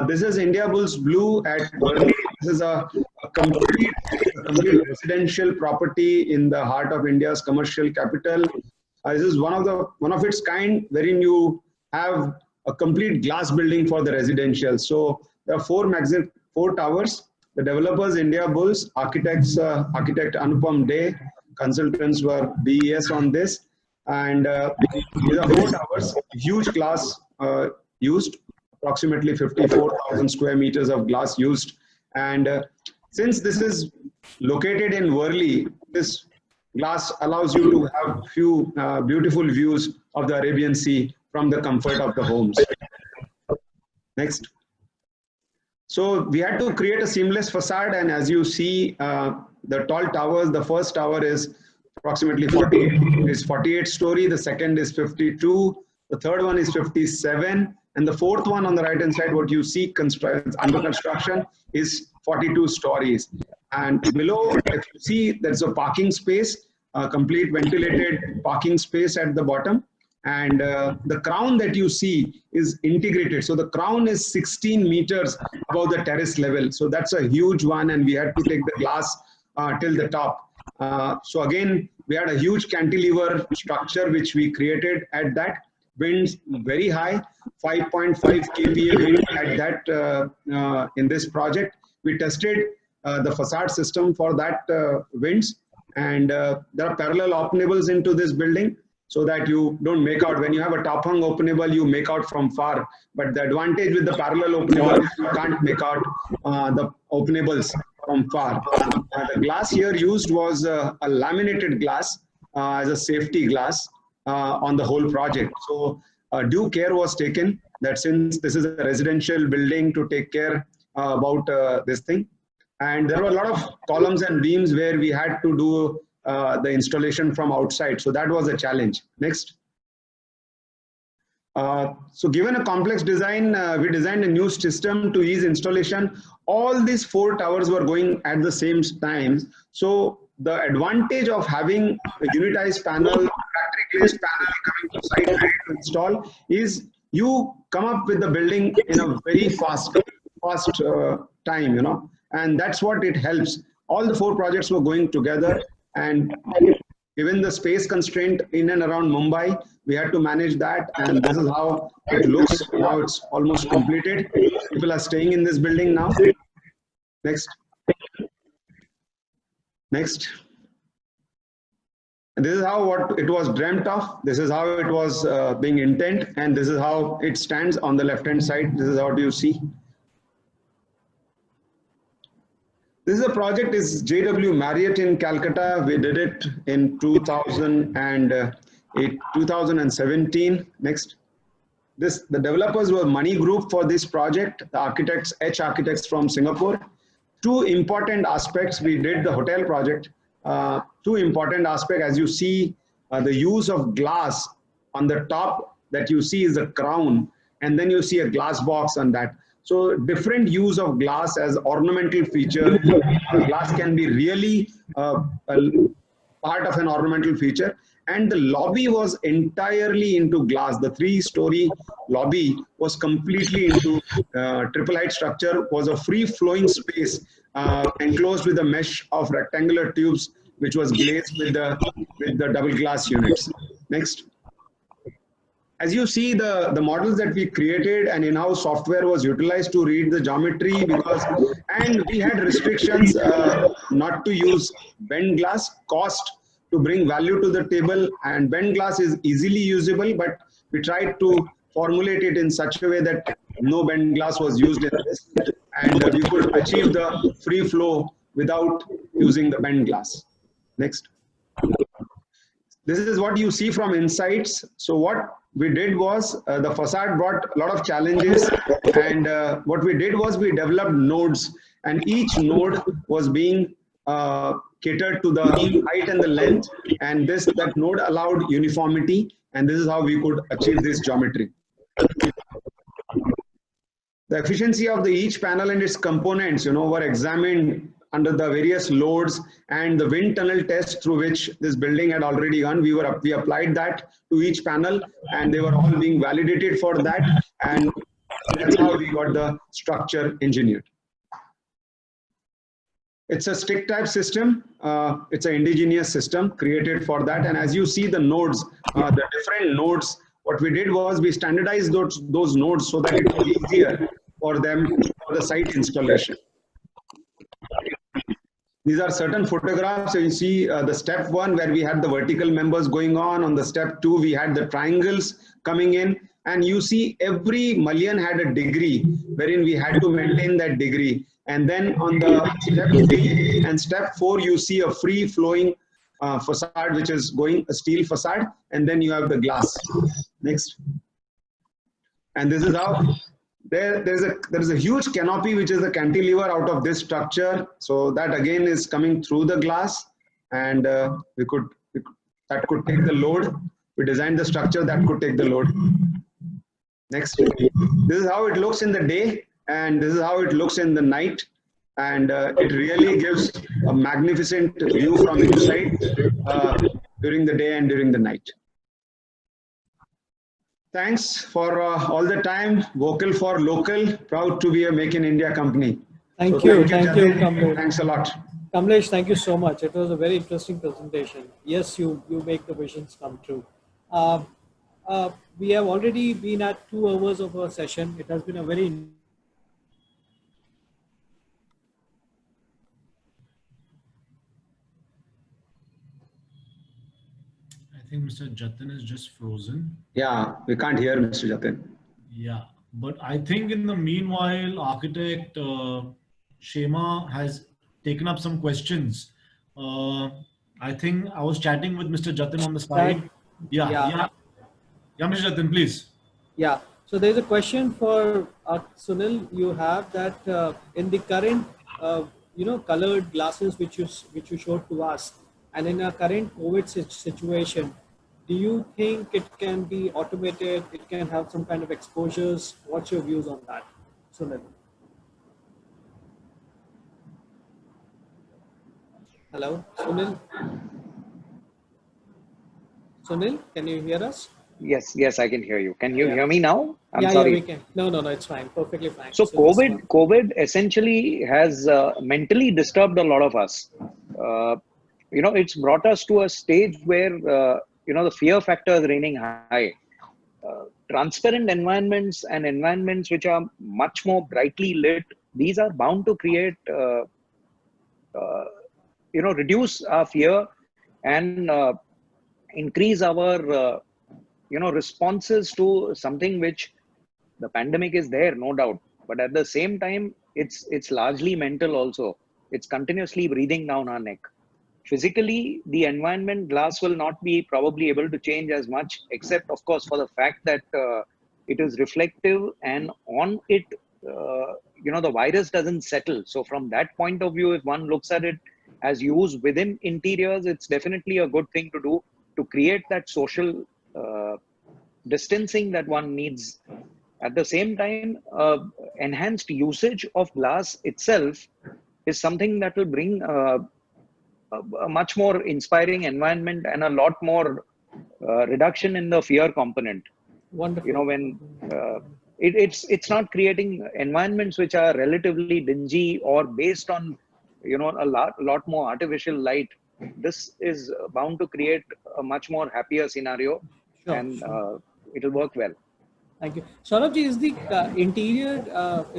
This is Indiabulls Blue at Worli. This is a complete residential property in the heart of India's commercial capital. This is one of its kind, wherein you have a complete glass building for the residential. So there are four towers. The developers Indiabulls, architect Anupam Dey, consultants were BES on this, and these are 4 towers, huge glass used, approximately 54,000 square meters of glass used. And since this is located in Worli, this glass allows you to have few beautiful views of the Arabian Sea from the comfort of the homes. Next. So we had to create a seamless facade, and as you see, the tall towers, the first tower is approximately 48 story, the second is 52, the third one is 57, and the fourth one on the right hand side, what you see under construction, is 42 stories. And below, if you see, there's a parking space, a complete ventilated parking space at the bottom. And the crown that you see is integrated. So the crown is 16 meters above the terrace level. So that's a huge one, and we had to take the glass till the top. So again, we had a huge cantilever structure which we created at that. Winds very high, 5.5 kPa wind at that in this project. We tested the facade system for that winds, and there are parallel openables into this building, so that you don't make out. When you have a top hung openable, you make out from far. But the advantage with the parallel openable is you can't make out the openables from far. The glass here used was a laminated glass as a safety glass on the whole project. So due care was taken that since this is a residential building, to take care about this thing. And there were a lot of columns and beams where we had to do the installation from outside. So that was a challenge. Next. So given a complex design, we designed a new system to ease installation. All these 4 towers were going at the same time. So the advantage of having a unitized panel, factory glazed panel coming to site ready to install is you come up with the building in a very fast time, you know, and that's what it helps. All the 4 projects were going together, and given the space constraint in and around Mumbai, we had to manage that, and this is how it looks. Now it's almost completed. People are staying in this building now. Next. Next. And this is how what it was dreamt of. This is how it was being intent, and this is how it stands on the left-hand side. This is how you see. This is a project, is JW Marriott in Calcutta. We did it in 2017. Next. The developers were Money Group for this project, the architects, H architects from Singapore. Two important aspects, we did the hotel project. Two important aspects, as you see, the use of glass on the top that you see is a crown, and then you see a glass box on that. So different use of glass as ornamental feature. Glass can be really a part of an ornamental feature. And the lobby was entirely into glass. The 3-story lobby was completely into triple height structure, was a free flowing space enclosed with a mesh of rectangular tubes, which was glazed with the double glass units. Next. As you see, the models that we created and in-house software was utilized to read the geometry, and we had restrictions not to use bent glass, cost to bring value to the table, and bent glass is easily usable, but we tried to formulate it in such a way that no bent glass was used in this, and we could achieve the free flow without using the bent glass. Next. This is what you see from insights. So what we did was the facade brought a lot of challenges, and what we did was we developed nodes, and each node was being catered to the height and the length, and that node allowed uniformity, and this is how we could achieve this geometry. The efficiency of each panel and its components, were examined under the various loads, and the wind tunnel test through which this building had already gone. We applied that to each panel, and they were all being validated for that, and that's how we got the structure engineered. It's a stick type system. It's an indigenous system created for that. And as you see the nodes, the different nodes, what we did was we standardized those nodes so that it was easier for them for the site installation. These are certain photographs. So you see the step 1 where we had the vertical members going on. On the step 2, we had the triangles coming in. And you see every mullion had a degree wherein we had to maintain that degree. And then on the step 3 and step 4, you see a free flowing facade, which is going a steel facade. And then you have the glass. Next. And this is how there is a huge canopy, which is a cantilever out of this structure. So that again is coming through the glass, and that could take the load. We designed the structure that could take the load. Next. This is how it looks in the day, and this is how it looks in the night. And it really gives a magnificent view from inside during the day and during the night. Thanks for all the time. Vocal for local. Proud to be a Make in India company. Thank you, Kamlesh. Thanks a lot. Kamlesh, thank you so much. It was a very interesting presentation. Yes, you make the visions come true. We have already been at 2 hours of our session. It has been a very I think Mr. Jatin is just frozen. Yeah, we can't hear Mr. Jatin. Yeah, but I think in the meanwhile, architect Shema has taken up some questions. I think I was chatting with Mr. Jatin on the side. Yeah, Mr. Jatin, please. Yeah, so there's a question for Sunil. You have that in the current, colored glasses which you showed to us, and in a current COVID situation, do you think it can be automated? It can have some kind of exposures? What's your views on that, Sunil? Hello, Sunil? Sunil, can you hear us? Yes, I can hear you. Can you hear me now? I'm sorry. Yeah, we can. No, it's fine. Perfectly fine. So COVID essentially has mentally disturbed a lot of us. it's brought us to a stage where, the fear factor is reigning high. Transparent environments and environments which are much more brightly lit, these are bound to create, reduce our fear and increase our, responses to something which the pandemic is there, no doubt. But at the same time, it's largely mental also. It's continuously breathing down our neck. Physically, the environment glass will not be probably able to change as much, except of course for the fact that it is reflective, and on it, the virus doesn't settle. So from that point of view, if one looks at it as used within interiors, it's definitely a good thing to do to create that social distancing that one needs. At the same time, enhanced usage of glass itself is something that will bring a much more inspiring environment and a lot more reduction in the fear component. Wonderful. When it's not creating environments which are relatively dingy or based on a lot more artificial light. This is bound to create a much more happier scenario, and it'll work well. Thank you. Saurabhji, is the interior,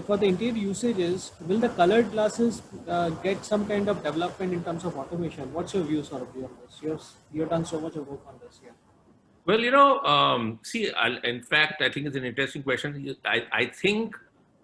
for the interior usages, will the colored glasses get some kind of development in terms of automation? What's your view, Saurabhji, on this? You've done so much of work on this here. Well, in fact, I think it's an interesting question. I think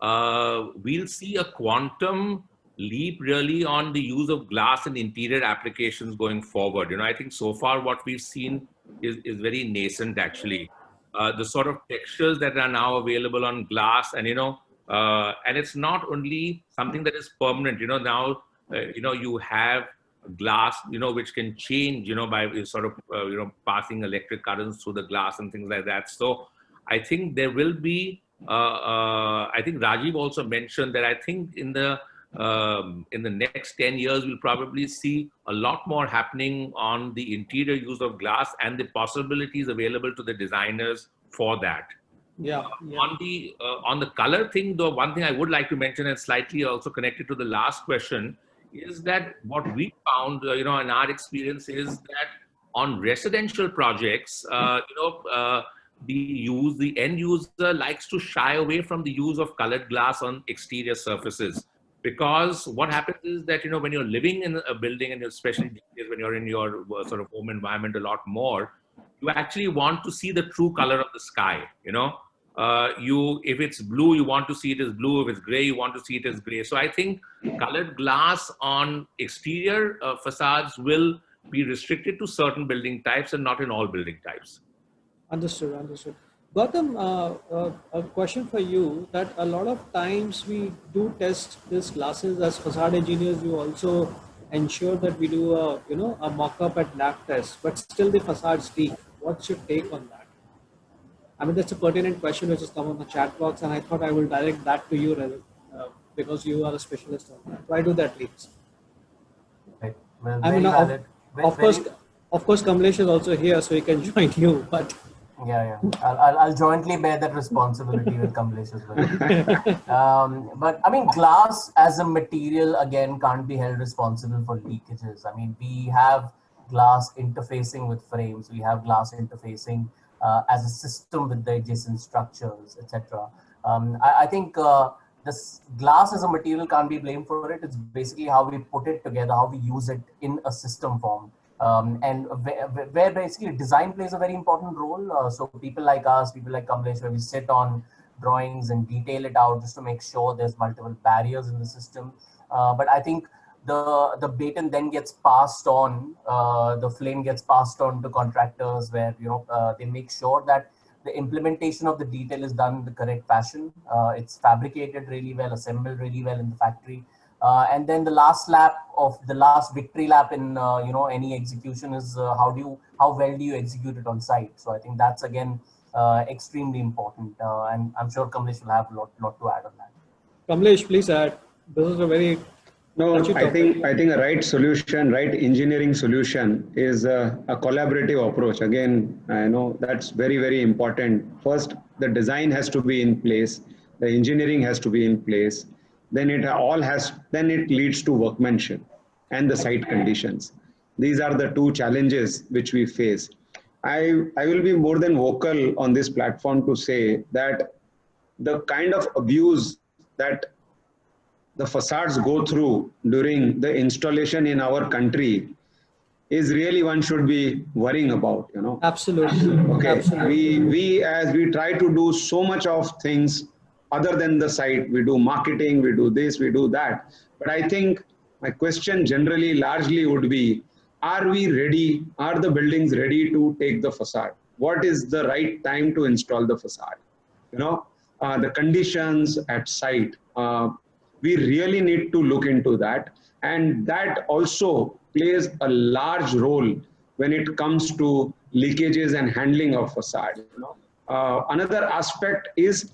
we'll see a quantum leap really on the use of glass in interior applications going forward. I think so far what we've seen is very nascent actually. The sort of textures that are now available on glass, and and it's not only something that is permanent. Now you have glass which can change by sort of passing electric currents through the glass and things like that. So I think there will be I think Rajiv also mentioned that I think in the next 10 years we'll probably see a lot more happening on the interior use of glass and the possibilities available to the designers for that. On the color thing, though, one thing I would like to mention, and slightly also connected to the last question, is that what we found in our experience is that on residential projects, the end user likes to shy away from the use of colored glass on exterior surfaces. Because what happens is that, when you're living in a building, and especially when you're in your sort of home environment a lot more, you actually want to see the true color of the sky. If it's blue, you want to see it as blue. If it's gray, you want to see it as gray. So I think colored glass on exterior facades will be restricted to certain building types and not in all building types. Understood. Gautam, a question for you, that a lot of times we do test these glasses as facade engineers. We also ensure that we do a mock-up at lab test, but still the facades leak. What's your take on that? I mean, that's a pertinent question which has come on the chat box, and I thought I will direct that to you because you are a specialist on that. Why do that leaks? Right. Well, I mean, valid. of course, Kamlesh is also here, so he can join you, but... Yeah. I'll jointly bear that responsibility with Kamlesh as well. But I mean, glass as a material again can't be held responsible for leakages. I mean, we have glass interfacing with frames. We have glass interfacing as a system with the adjacent structures, etc. I think this glass as a material can't be blamed for it. It's basically how we put it together, how we use it in a system form. And where basically design plays a very important role. So people like us, people like Kamlesh, where we sit on drawings and detail it out just to make sure there's multiple barriers in the system. But I think the baton then gets passed on, the flame gets passed on to contractors, where they make sure that the implementation of the detail is done in the correct fashion. It's fabricated really well, assembled really well in the factory. And then the last victory lap in any execution is how well do you execute it on site. So I think that's again extremely important, and I'm sure Kamlesh will have a lot to add on that. Kamlesh, please add. This is a very I think a right solution, right engineering solution is a collaborative approach. Again, I know that's very, very important. First, the design has to be in place, the engineering has to be in place. Then it leads to workmanship and the site conditions. These are the two challenges which we face. I will be more than vocal on this platform to say that the kind of abuse that the facades go through during the installation in our country is really one should be worrying about, you know. Absolutely. Okay, Absolutely. as we try to do so much of things other than the site, we do marketing, we do this, we do that. But I think my question generally largely would be, are we ready? Are the buildings ready to take the facade? What is the right time to install the facade? You know, the conditions at site. We really need to look into that, and that also plays a large role when it comes to leakages and handling of facade. You know, another aspect is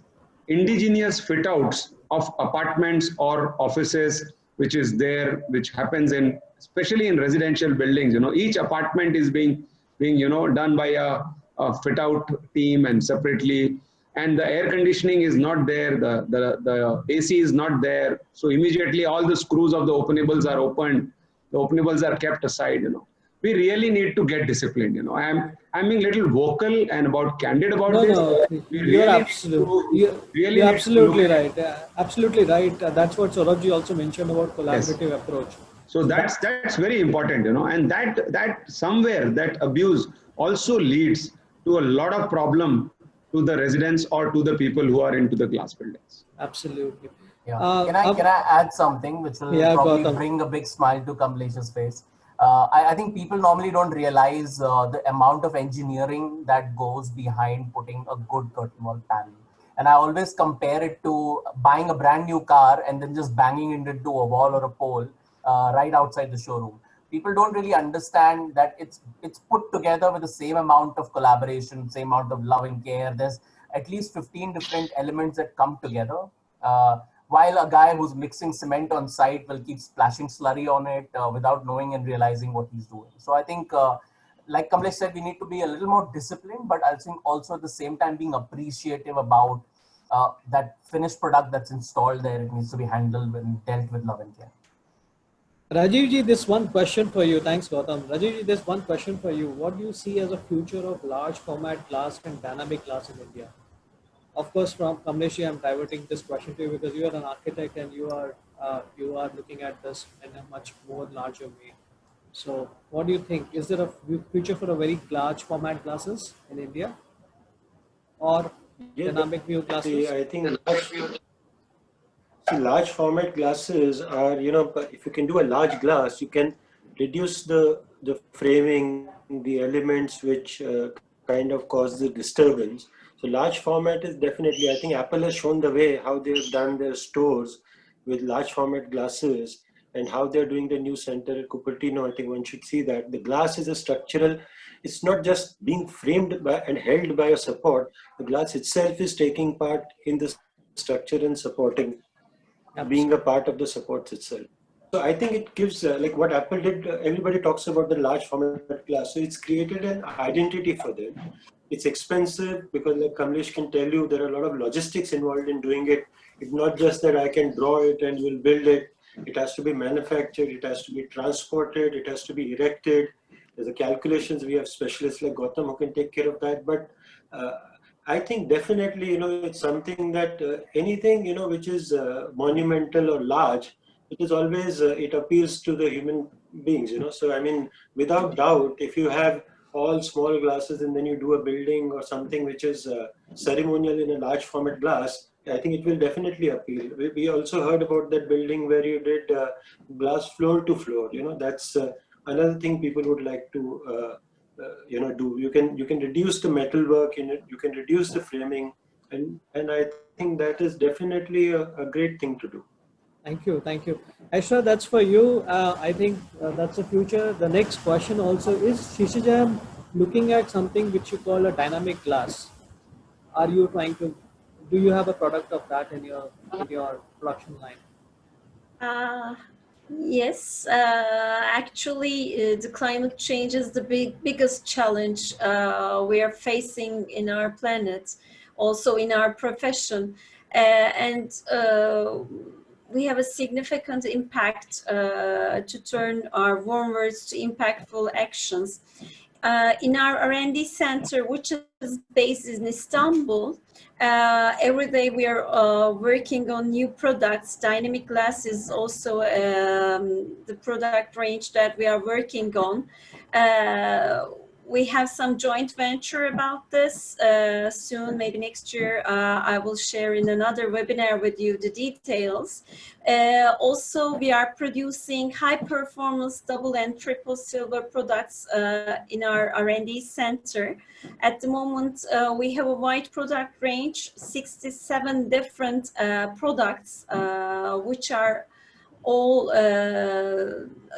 indigenous fit outs of apartments or offices, which is there, which happens in, especially in residential buildings. You know, each apartment is being you know, done by a fit out team and separately, and the air conditioning is not there, the AC is not there, so immediately all the screws of the openables are opened, the openables are kept aside. You know, we really need to get disciplined. You know, I'm being little vocal and about candid about No, this. no, We you're really you're need to look absolutely at right. Absolutely right. That's what Saurabhji also mentioned about Yes. collaborative approach. So that's very important, you know, and that somewhere that abuse also leads to a lot of problem to the residents or to the people who are into the glass buildings. Absolutely. Yeah. Can I add something which will probably Gautam, bring a big smile to Kamlesh's face? I think people normally don't realize the amount of engineering that goes behind putting a good curtain wall panel. And I always compare it to buying a brand new car and then just banging it into a wall or a pole right outside the showroom. People don't really understand that it's put together with the same amount of collaboration, same amount of love and care. There's at least 15 different elements that come together. While a guy who's mixing cement on site will keep splashing slurry on it without knowing and realizing what he's doing. So I think, like Kamlesh said, we need to be a little more disciplined, but I think also at the same time being appreciative about that finished product that's installed there. It needs to be handled and dealt with love and care. Rajivji, this one question for you. Thanks, Gautam. Rajivji, this one question for you. What do you see as a future of large format glass and dynamic glass in India? Of course, from Kamleshi, I'm diverting this question to you because you are an architect and you are looking at this in a much more larger way. So, what do you think? Is there a future for a very large format glasses in India, or dynamic view glasses? I think large format glasses are, you know, if you can do a large glass, you can reduce the framing, the elements which kind of cause the disturbance. So large format is definitely, I think Apple has shown the way how they've done their stores with large format glasses and how they're doing the new center at Cupertino. I think one should see that the glass is a structural, it's not just being framed by and held by a support. The glass itself is taking part in the structure and supporting, being a part of the supports itself. So I think it gives, like what Apple did, everybody talks about the large format glass. So it's created an identity for them. It's expensive because, like Kamlesh can tell you, there are a lot of logistics involved in doing it. It's not just that I can draw it and you'll build it. It has to be manufactured, it has to be transported, it has to be erected. There's the calculations. We have specialists like Gautam who can take care of that. But I think definitely, you know, it's something that anything, you know, which is monumental or large, it is always, it appeals to the human beings, you know. So, I mean, without doubt, if you have all small glasses and then you do a building or something which is ceremonial in a large format glass, I think it will definitely appeal. We also heard about that building where you did glass floor to floor, you know, that's another thing people would like to you know, do. You can reduce the metal work in it, you can reduce the framing, and I think that is definitely a great thing to do. Thank you, thank you. Aishra, that's for you. I think that's the future. The next question also is, Shishijam, looking at something which you call a dynamic glass. Are you trying to, do you have a product of that in your production line? Yes, actually, the climate change is the biggest challenge we are facing in our planet, also in our profession. And we have a significant impact to turn our warm words to impactful actions. In our R&D center, which is based in Istanbul, every day we are working on new products. Dynamic glass is also the product range that we are working on. We have some joint venture about this soon, maybe next year. I will share in another webinar with you the details. Also, we are producing high performance double and triple silver products in our R&D center. At the moment, we have a wide product range, 67 different products, which are all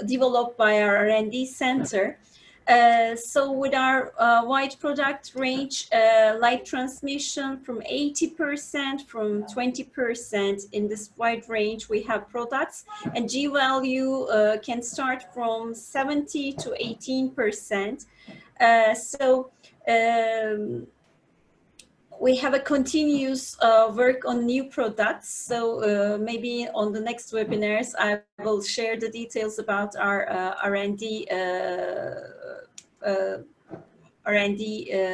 developed by our R&D center. So with our wide product range, light transmission from 80%, from 20% in this wide range, we have products, and G value can start from 70 to 18%. We have a continuous work on new products. So maybe on the next webinars, I will share the details about our R&D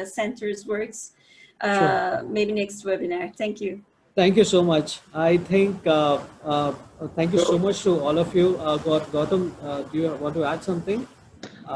center's works. Sure. Maybe next webinar. Thank you. Thank you so much. I think, thank you so much to all of you. Gautam, do you want to add something?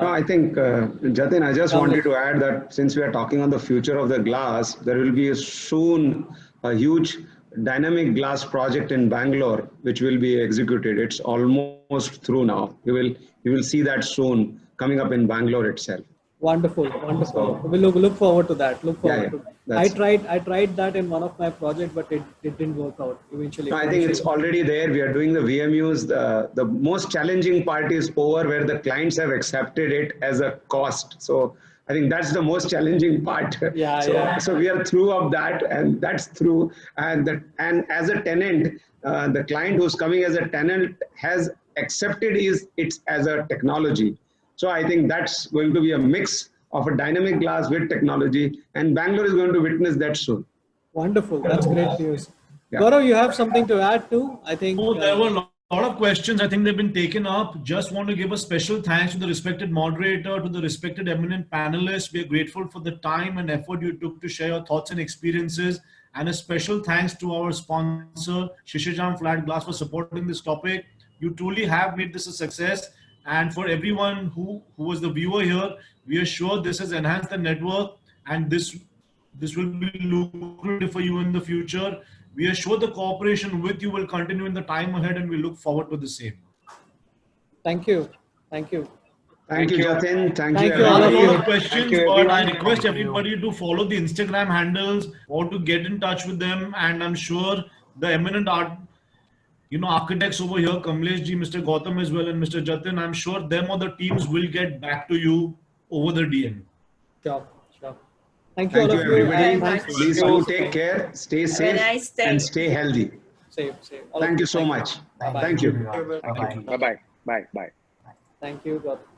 No, I think, Jatin, I just wanted to add that since we are talking on the future of the glass, there will be soon a huge dynamic glass project in Bangalore, which will be executed. It's almost through now. You will see that soon coming up in Bangalore itself. Wonderful, wonderful. So, we'll look forward to that. Look forward to that. I tried that in one of my projects, but it didn't work out eventually. No, I think it's already there. We are doing the VMUs. The most challenging part is over, where the clients have accepted it as a cost. So I think that's the most challenging part. So we are through of that, and that's through. And as a tenant, the client who's coming as a tenant has accepted it as a technology. So I think that's going to be a mix of a dynamic glass with technology, and Bangalore is going to witness that soon. Wonderful. That's great news. Yeah. Gaurav, you have something to add too? I think there were a lot of questions. I think they've been taken up. Just want to give a special thanks to the respected moderator, to the respected eminent panelists. We are grateful for the time and effort you took to share your thoughts and experiences. And a special thanks to our sponsor, Shishajan Flat Glass, for supporting this topic. You truly have made this a success. And for everyone who was the viewer here, we are sure this has enhanced the network, and this will be lucrative for you in the future. We are sure the cooperation with you will continue in the time ahead, and we look forward to the same. Thank you. Thank you. Thank you, Jatin. Thank you. All of you. Questions, but I request everybody to follow the Instagram handles or to get in touch with them. And I'm sure the eminent architects over here, Kamlesh ji, Mr. Gautam as well, and Mr. Jatin, I'm sure them or the teams will get back to you over the DM. Sure. Thank you all of you. Everybody. Please do take care, stay safe, and stay healthy. Safe. Thank you so much. Thank you. Bye-bye. Bye. Thank you, Gautam.